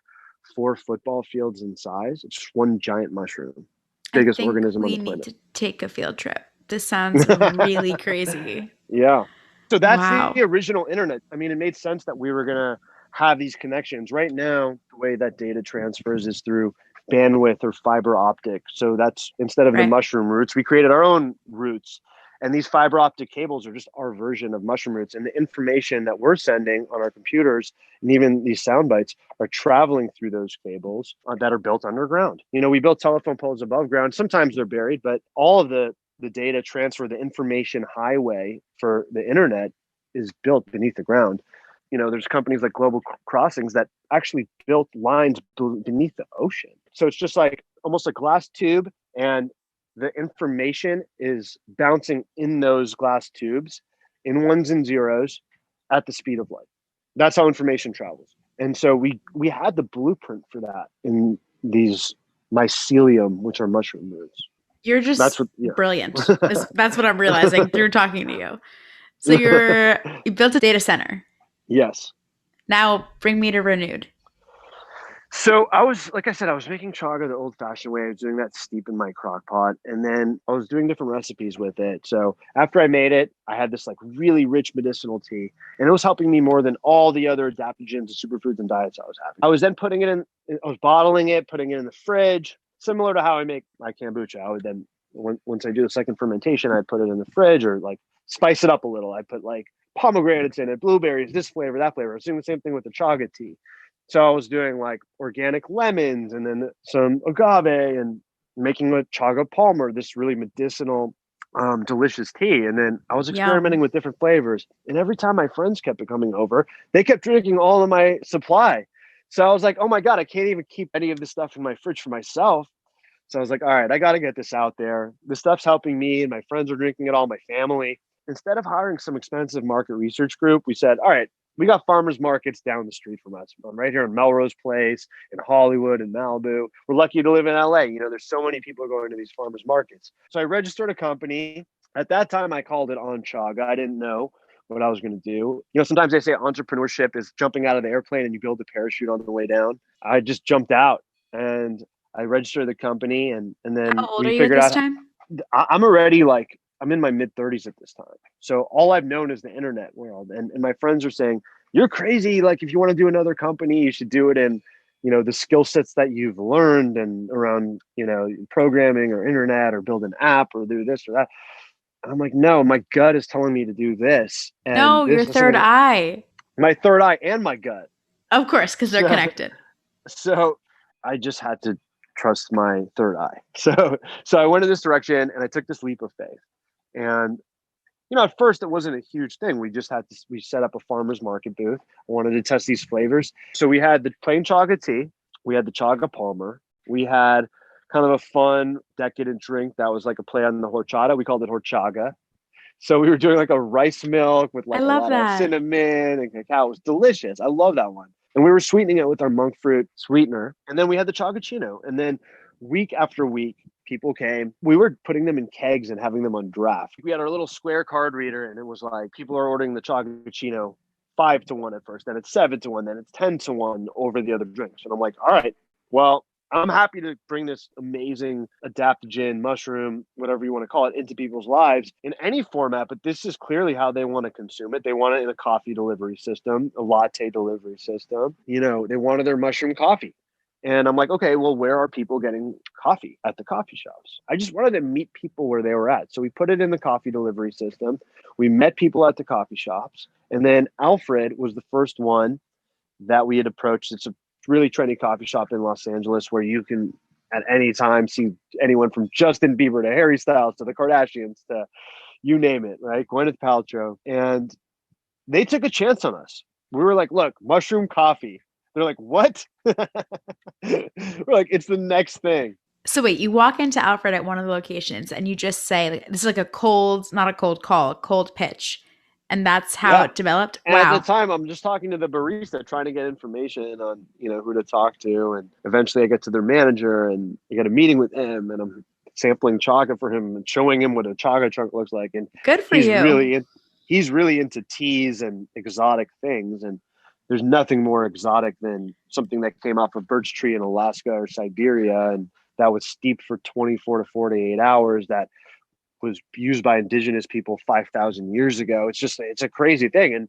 4 football fields in size. It's just one giant mushroom, I biggest think organism on we the need planet. to take a field trip. This sounds really crazy. Yeah. So that's the Wow. original internet. I mean, it made sense that we were going to have these connections. Right now, the way that data transfers is through bandwidth or fiber optic. So that's instead of the Right. mushroom roots, we created our own roots. And these fiber optic cables are just our version of mushroom roots. And the information that we're sending on our computers and even these sound bites are traveling through those cables that are built underground. You know, we built telephone poles above ground. Sometimes they're buried, but all of the data transfer, the information highway for the internet is built beneath the ground. You know, there's companies like Global Crossings that actually built lines beneath the ocean. So it's just like almost a glass tube, and the information is bouncing in those glass tubes in ones and zeros at the speed of light. That's how information travels. And so we had the blueprint for that in these mycelium, which are mushroom roots. You're That's just what, yeah. brilliant. That's what I'm realizing through talking to you. So you built a data center. Yes. Now bring me to Renude. So I was, like I said, I was making chaga the old fashioned way. I was doing that steep in my crock pot, and then I was doing different recipes with it. So after I made it, I had this like really rich medicinal tea, and it was helping me more than all the other adaptogens and superfoods and diets I was having. I was then putting it in, I was bottling it, putting it in the fridge, similar to how I make my kombucha. I would then, once I do the second fermentation, I'd put it in the fridge or like spice it up a little. I put like pomegranates in it, blueberries, this flavor, that flavor. I was doing the same thing with the chaga tea. So I was doing like organic lemons and then some agave and making a chaga palmer, this really medicinal, delicious tea. And then I was experimenting Yum. with different flavors. And every time my friends kept coming over, they kept drinking all of my supply. So I was like, oh my God, I can't even keep any of this stuff in my fridge for myself. So I was like, all right, I got to get this out there. This stuff's helping me, and my friends are drinking it all, my family. Instead of hiring some expensive market research group, we said, all right, we got farmers markets down the street from us. I'm right here in Melrose Place, in Hollywood, and Malibu. We're lucky to live in LA. You know, there's so many people going to these farmers markets. So I registered a company. At that time, I called it On Chaga. I didn't know what I was going to do. You know, sometimes they say entrepreneurship is jumping out of the airplane and you build a parachute on the way down. I just jumped out and I registered the company, and How then old are we you at figured this out time? I'm already like I'm in my mid 30s at this time. So all I've known is the internet world, and my friends are saying you're crazy. Like if you want to do another company, you should do it in the skill sets that you've learned and around programming or internet or build an app or do this or that. And I'm like, no, my gut is telling me to do this, and No, your this is third something eye. my third eye and my gut. Of course, because they're So connected. so I just had to trust my third eye. So I went in this direction and I took this leap of faith. And at first it wasn't a huge thing. We set up a farmer's market booth. I wanted to test these flavors. So we had the plain chaga tea, we had the chaga palmer, we had kind of a fun decadent drink that was like a play on the horchata. We called it horchaga. So we were doing like a rice milk with I like a love lot of that. cinnamon and cacao. It was delicious. I love that one. And we were sweetening it with our monk fruit sweetener. And then we had the Chagaccino. And then week after week, people came. We were putting them in kegs and having them on draft. We had our little square card reader, and it was like people are ordering the Chagaccino 5-1 at first, then it's 7-1, then it's 10-1 over the other drinks. And I'm like, all right, well, I'm happy to bring this amazing adaptogen, mushroom, whatever you want to call it, into people's lives in any format. But this is clearly how they want to consume it. They want it in a coffee delivery system, a latte delivery system. They wanted their mushroom coffee. And I'm like, okay, well, where are people getting coffee at the coffee shops? I just wanted to meet people where they were at. So we put it in the coffee delivery system. We met people at the coffee shops. And then Alfred was the first one that we had approached. It's a really trendy coffee shop in Los Angeles where you can at any time see anyone from Justin Bieber to Harry Styles to the Kardashians to you name it, right? Gwyneth Paltrow. And they took a chance on us. We were like, look, mushroom coffee. They're like, what? We're like, it's the next thing. So wait, you walk into Alfred at one of the locations and you just say, like, this is like a cold, not a cold call, a cold pitch. And that's how Yeah. it developed. And at the Wow. time, I'm just talking to the barista, trying to get information on, who to talk to. And eventually I get to their manager and I get a meeting with him and I'm sampling chaga for him and showing him what a chaga trunk looks like. And Good for he's you. really, he's really into teas and exotic things. And there's nothing more exotic than something that came off a birch tree in Alaska or Siberia. And that was steeped for 24 to 48 hours. That was used by indigenous people 5,000 years ago. It's a crazy thing. And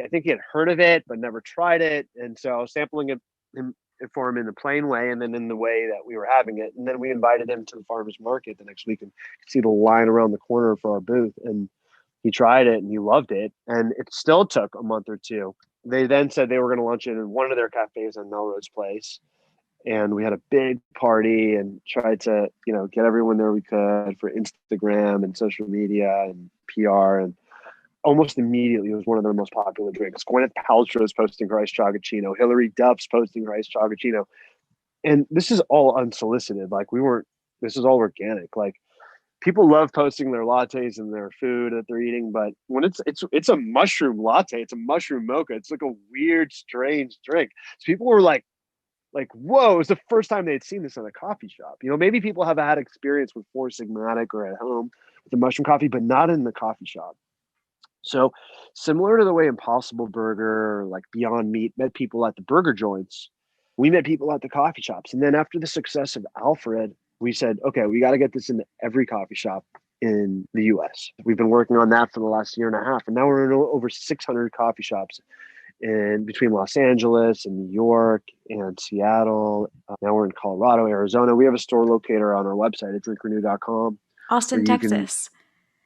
I think he had heard of it, but never tried it. And so I was sampling it for him in the plain way and then in the way that we were having it. And then we invited him to the farmer's market the next week and see the line around the corner for our booth. And he tried it and he loved it. And it still took a month or two. They then said they were going to launch it in one of their cafes on Melrose Place. And we had a big party and tried to, get everyone there we could for Instagram and social media and PR. And almost immediately it was one of their most popular drinks. Gwyneth Paltrow is posting her iced Chagaccino. Hillary Duff's posting her iced Chagaccino. And this is all unsolicited. Like this is all organic. Like people love posting their lattes and their food that they're eating, but when it's a mushroom latte, it's a mushroom mocha. It's like a weird, strange drink. So people were like, whoa, it was the first time they'd seen this in a coffee shop. Maybe people have had experience with Four Sigmatic or at home with the mushroom coffee, but not in the coffee shop. So similar to the way Impossible Burger, like Beyond Meat, met people at the burger joints, we met people at the coffee shops. And then after the success of Alfred, we said, okay, we got to get this into every coffee shop in the US. We've been working on that for the last year and a half. And now we're in over 600 coffee shops in between Los Angeles and New York and Seattle. Now we're in Colorado, Arizona. We have a store locator on our website at drinkrenude.com. Austin, Texas.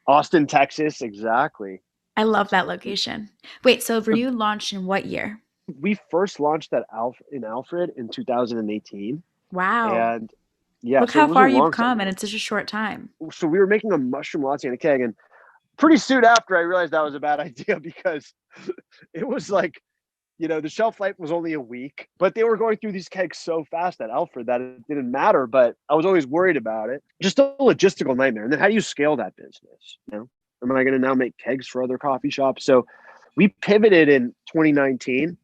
Austin, Texas, exactly. I love that location. Wait, so Renude launched in what year? We first launched that in Alfred in 2018. Wow. And yeah, Look so how it was far a long you've come time. in such a short time. So we were making a mushroom latte in a keg, and pretty soon after I realized that was a bad idea because it was like, the shelf life was only a week, but they were going through these kegs so fast at Alfred that it didn't matter. But I was always worried about it. Just a logistical nightmare. And then how do you scale that business? Am I going to now make kegs for other coffee shops? So we pivoted in 2019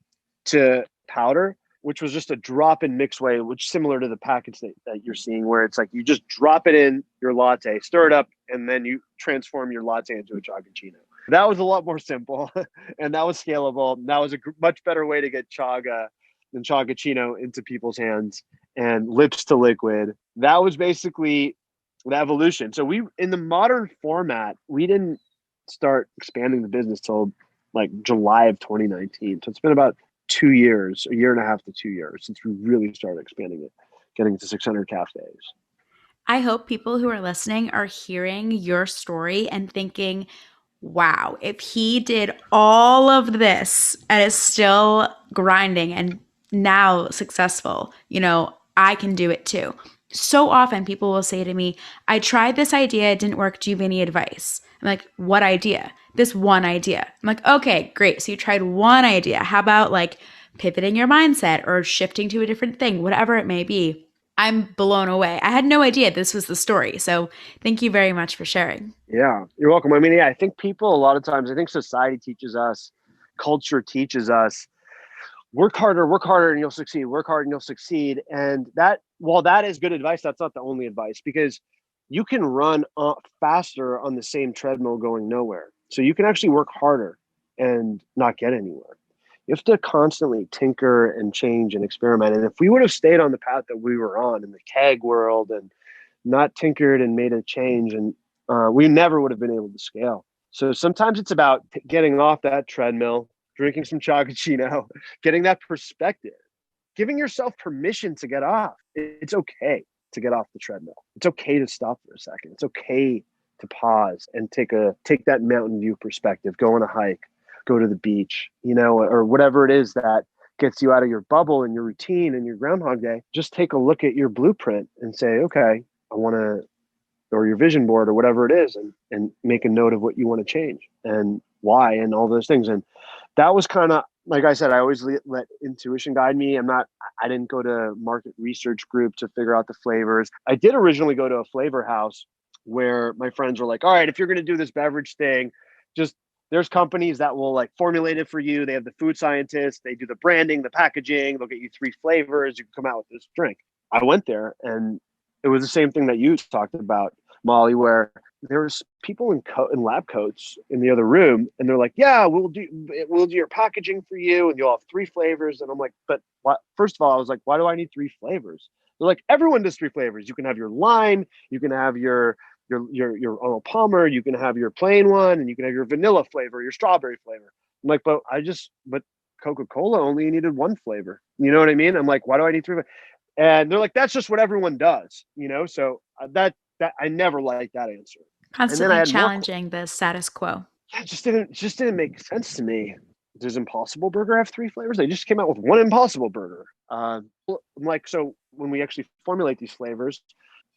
to powder, which was just a drop in mix way, which similar to the package that you're seeing, where it's like you just drop it in your latte, stir it up, and then you transform your latte into a Chagaccino. That was a lot more simple and that was scalable. That was a much better way to get chaga and Chagaccino into people's hands and lips to liquid. That was basically the evolution. So in the modern format, we didn't start expanding the business till like July of 2019. So it's been about 2 years, a year and a half to 2 years since we really started expanding it, getting to 600 cafes. I hope people who are listening are hearing your story and thinking, wow, if he did all of this and is still grinding and now successful, I can do it too. So often people will say to me, I tried this idea, it didn't work. Do you have any advice? I'm like, what idea? This one idea. I'm like, okay, great. So you tried one idea. How about like pivoting your mindset or shifting to a different thing, whatever it may be? I'm blown away. I had no idea this was the story. So thank you very much for sharing. Yeah, you're welcome. I mean, yeah, I think people a lot of times, I think society teaches us, culture teaches us, work harder and you'll succeed. Work hard and you'll succeed. And while that is good advice, that's not the only advice because you can run faster on the same treadmill going nowhere. So you can actually work harder and not get anywhere. You have to constantly tinker and change and experiment. And if we would have stayed on the path that we were on in the keg world and not tinkered and made a change, and we never would have been able to scale. So sometimes it's about getting off that treadmill, drinking some Chagaccino, getting that perspective, giving yourself permission to get off. It's okay to get off the treadmill. It's okay to stop for a second. It's okay to pause and take that mountain view perspective, go on a hike, go to the beach, or whatever it is that gets you out of your bubble and your routine and your Groundhog Day, just take a look at your blueprint and say, okay, I want to, or your vision board or whatever it is, and make a note of what you want to change and why and all those things. And that was kind of, like I said, I always let intuition guide me. I didn't go to market research group to figure out the flavors. I did originally go to a flavor house where my friends were like, all right, if you're going to do this beverage thing, just, there's companies that will like formulate it for you. They have the food scientists, they do the branding, the packaging, they'll get you 3 flavors. You can come out with this drink. I went there and it was the same thing that you talked about, Molly, where there was people in lab coats in the other room, and they're like, yeah, we'll do your packaging for you and you'll have 3 flavors. And I'm like, but what? First of all, I was like, why do I need 3 flavors? They're like, everyone does 3 flavors. You can have your lime, you can have your Arnold Palmer, you can have your plain one, and you can have your vanilla flavor, your strawberry flavor. I'm like, but Coca-Cola only needed 1 flavor. You know what I mean? I'm like, why do I need 3? And they're like, that's just what everyone does, So that I never liked that answer. Constantly challenging the status quo. Yeah, it just didn't make sense to me. Does Impossible Burger have 3 flavors? They just came out with 1 Impossible Burger. I'm like, so when we actually formulate these flavors,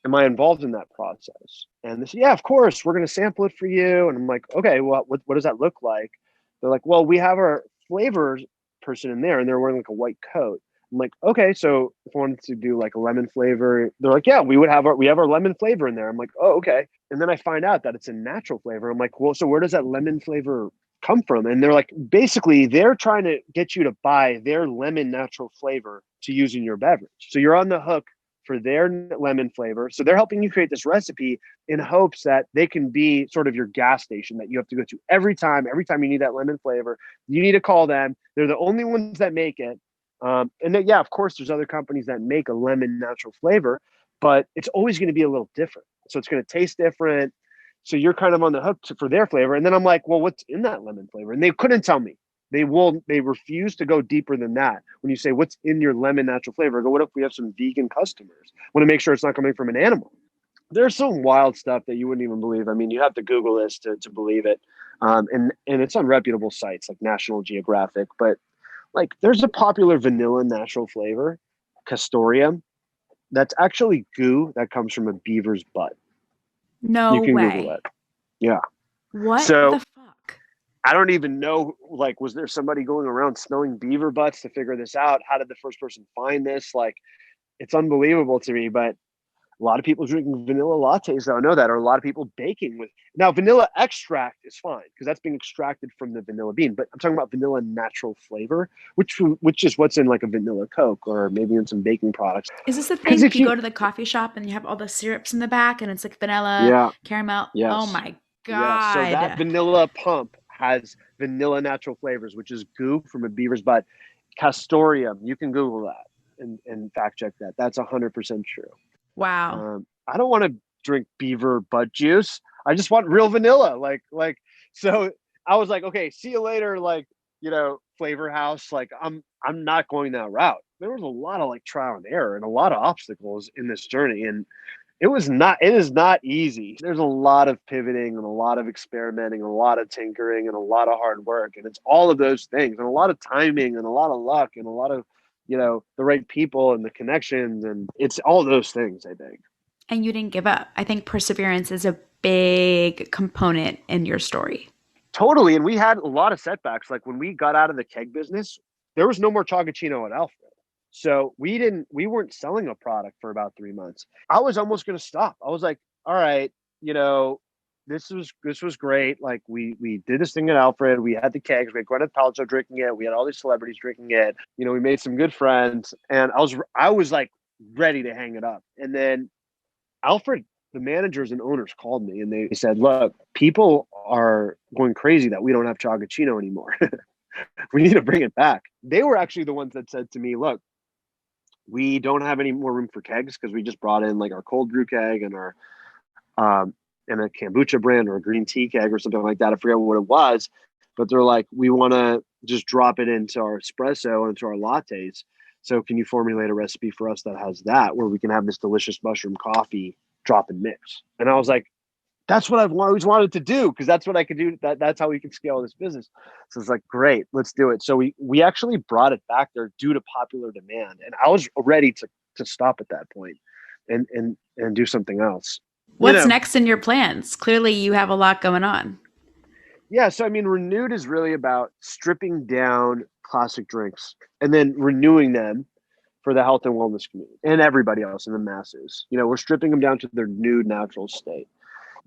am I involved in that process? And they said, yeah, of course, we're going to sample it for you. And I'm like, okay, well, what does that look like? They're like, well, we have our flavors person in there, and they're wearing like a white coat. I'm like, okay, so if I wanted to do like a lemon flavor, they're like, yeah, we have our lemon flavor in there. I'm like, oh, okay. And then I find out that it's a natural flavor. I'm like, well, so where does that lemon flavor come from? And they're like, basically, they're trying to get you to buy their lemon natural flavor to use in your beverage. So you're on the hook for their lemon flavor. So they're helping you create this recipe in hopes that they can be sort of your gas station that you have to go to every time you need that lemon flavor. You need to call them. They're the only ones that make it. And then, yeah, of course, there's other companies that make a lemon natural flavor, but it's always going to be a little different. So it's going to taste different. So you're kind of on the hook for their flavor. And then I'm like, well, what's in that lemon flavor? And they couldn't tell me. They refuse to go deeper than that. When you say, what's in your lemon natural flavor? I go, what if we have some vegan customers? Want to make sure it's not coming from an animal. There's some wild stuff that you wouldn't even believe. I mean, you have to Google this to believe it. And it's on reputable sites like National Geographic, but like there's a popular vanilla natural flavor, Castoreum, that's actually goo that comes from a beaver's butt. No you can way. Google it. Yeah. What so, the fuck? I don't even know, like, was there somebody going around smelling beaver butts to figure this out? How did the first person find this? Like, it's unbelievable to me, but a lot of people drinking vanilla lattes don't know that, or a lot of people baking with. Now, vanilla extract is fine because that's being extracted from the vanilla bean, but I'm talking about vanilla natural flavor, which is what's in like a vanilla Coke or maybe in some baking products. Is this the thing if you go to the coffee shop and you have all the syrups in the back and it's like vanilla, caramel? Yes. Oh my God. Yes. So that vanilla pump has vanilla natural flavors, which is goo from a beaver's butt. Castoreum, you can Google that and fact check that. That's 100% true. Wow. I don't want to drink beaver butt juice. I just want real vanilla. So I was like, okay, see you later. Flavor house. Like I'm not going that route. There was a lot of like trial and error and a lot of obstacles in this journey. And it is not easy. There's a lot of pivoting and a lot of experimenting, and a lot of tinkering and a lot of hard work. And it's all of those things and a lot of timing and a lot of luck and a lot of, the right people and the connections. And it's all those things, I think. And you didn't give up. I think perseverance is a big component in your story. Totally. And we had a lot of setbacks. Like when we got out of the keg business, there was no more Chagaccino at Alfred. So we weren't selling a product for about 3 months. I was almost going to stop. I was like, all right, this was great. Like we did this thing at Alfred. We had the kegs. We had Gwyneth Paltrow drinking it. We had all these celebrities drinking it. We made some good friends, and I was like ready to hang it up. And then Alfred, the managers and owners called me and they said, look, people are going crazy that we don't have Chagaccino anymore. We need to bring it back. They were actually the ones that said to me, look, we don't have any more room for kegs because we just brought in like our cold brew keg and our and a kombucha brand or a green tea keg or something like that. I forget what it was, but they're like, we want to just drop it into our espresso and into our lattes. So can you formulate a recipe for us that has that, where we can have this delicious mushroom coffee drop and mix? And I was like, That's what I've always wanted to do because that's what I could do. That's how we can scale this business. So it's like, great, let's do it. So we actually brought it back there due to popular demand, and I was ready to stop at that point and do something else. You What's know, next in your plans? Clearly, you have a lot going on. yeah. So I mean, Renude is really about stripping down classic drinks and then renewing them for the health and wellness community and everybody else in the masses. We're stripping them down to their new natural state.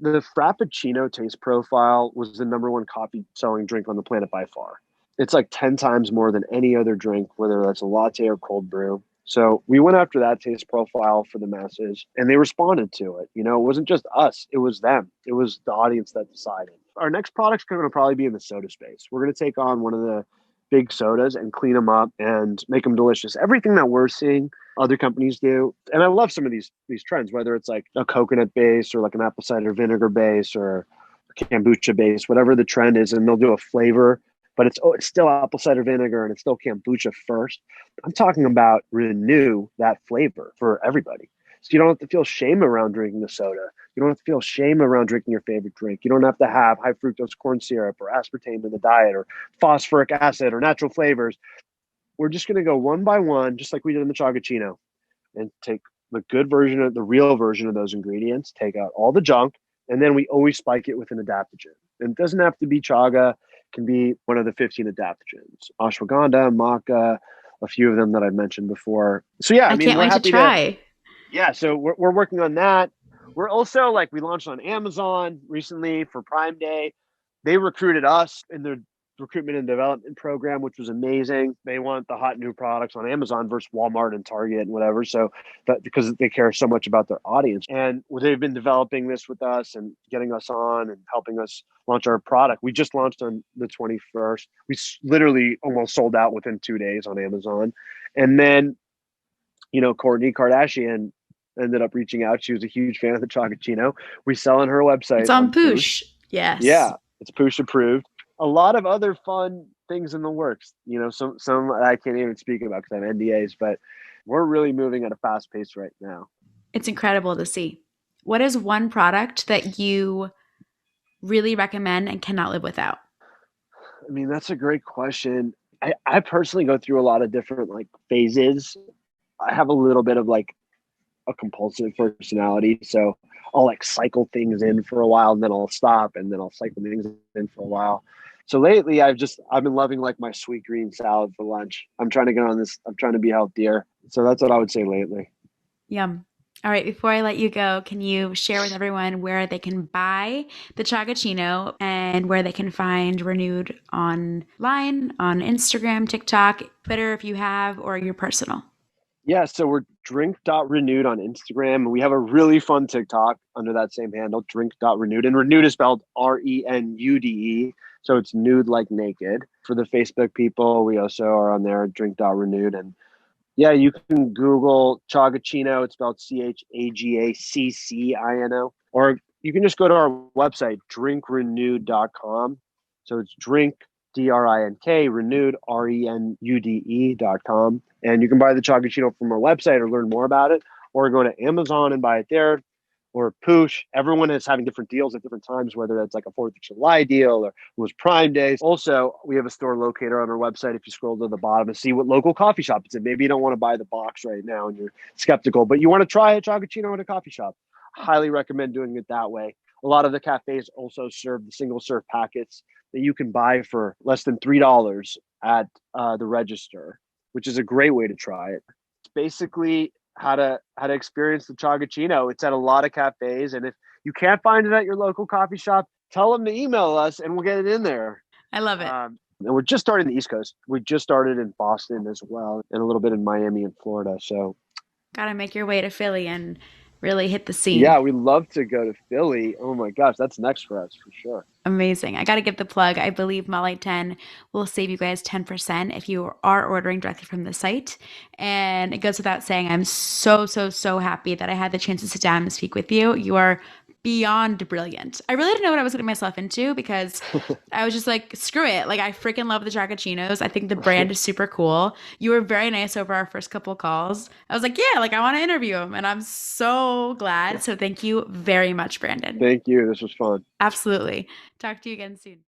The Frappuccino taste profile was the number one coffee selling drink on the planet by far. It's like 10 times more than any other drink, whether that's a latte or cold brew. So we went after that taste profile for the masses and they responded to it. It wasn't just us, it was them. It was the audience that decided. Our next product's going to probably be in the soda space. We're going to take on one of the big sodas and clean them up and make them delicious. Everything that we're seeing other companies do. And I love some of these trends, whether it's like a coconut base or like an apple cider vinegar base or a kombucha base, whatever the trend is, and they'll do a flavor, but it's still apple cider vinegar and it's still kombucha first. I'm talking about renew that flavor for everybody. So you don't have to feel shame around drinking the soda. You don't have to feel shame around drinking your favorite drink. You don't have to have high fructose corn syrup or aspartame in the diet or phosphoric acid or natural flavors. We're just going to go one by one, just like we did in the Chagaccino, and take the good version of the real version of those ingredients, take out all the junk, and then we always spike it with an adaptogen. And it doesn't have to be chaga, it can be one of the 15 adaptogens, ashwagandha, maca, a few of them that I've mentioned before. So yeah, I mean, can't we're wait to happy try. yeah, so we're working on that. We're also like, we launched on Amazon recently for Prime Day. They recruited us in their recruitment and development program, which was amazing. They want the hot new products on Amazon versus Walmart and Target and whatever. So that because they care so much about their audience, and they've been developing this with us and getting us on and helping us launch our product. We just launched on the 21st. We literally almost sold out within 2 days on Amazon, and then Kourtney Kardashian ended up reaching out. She was a huge fan of the Chagaccino. We sell on her It's website on on Poosh. Poosh. Yes. Yeah, it's Poosh approved. A lot of other fun things in the works. Some I can't even speak about because I have NDAs, but we're really moving at a fast pace right now. It's incredible to see. What is one product that you really recommend and cannot live without? I mean, that's a great question. I personally go through a lot of different like phases. I have a little bit of like a compulsive personality. So I'll like cycle things in for a while and then I'll stop and then I'll cycle things in for a while. So lately I've been loving like my sweet green salad for lunch. I'm trying to get on this. I'm trying to be healthier. So that's what I would say lately. Yum. All right, before I let you go, can you share with everyone where they can buy the Chagaccino and where they can find Renude online, on Instagram, TikTok, Twitter if you have, or your personal? Yeah, so we're drink.renude on Instagram. And we have a really fun TikTok under that same handle, drink.renude. And renude is spelled Renude. So it's nude like naked. For the Facebook people, we also are on there, drink.renude. And yeah, you can Google Chagaccino. It's spelled Chagaccino. Or you can just go to our website, drinkrenude.com. So it's drink, DRINK, renewed, RENUDE.com. And you can buy the Chagaccino from our website or learn more about it, or go to Amazon and buy it there, or Poosh. Everyone is having different deals at different times, whether it's like a 4th of July deal or it was Prime Days. Also, we have a store locator on our website. If you scroll to the bottom and see what local coffee shop it's in, maybe you don't want to buy the box right now and you're skeptical, but you want to try a Chagaccino at a coffee shop. Highly recommend doing it that way. A lot of the cafes also serve the single serve packets that you can buy for less than $3 at the register, which is a great way to try it. It's basically how to experience the Chagaccino. It's at a lot of cafes, and if you can't find it at your local coffee shop, tell them to email us, and we'll get it in there. I love it. And we're just starting the East Coast. We just started in Boston as well, and a little bit in Miami and Florida. So, Gotta make your way to Philly and really hit the scene. yeah, we'd love to go to Philly. Oh my gosh, that's next for us for sure. Amazing. I got to give the plug. I believe Molly 10 will save you guys 10% if you are ordering directly from the site. And it goes without saying, I'm so, so, so happy that I had the chance to sit down and speak with you. You are beyond brilliant. I really didn't know what I was getting myself into because I was just like, screw it. Like, I freaking love the Chagaccinos. I think the brand is super cool. You were very nice over our first couple of calls. I was like, yeah, like, I want to interview him. And I'm so glad. So thank you very much, Brandon. Thank you. This was fun. Absolutely. Talk to you again soon.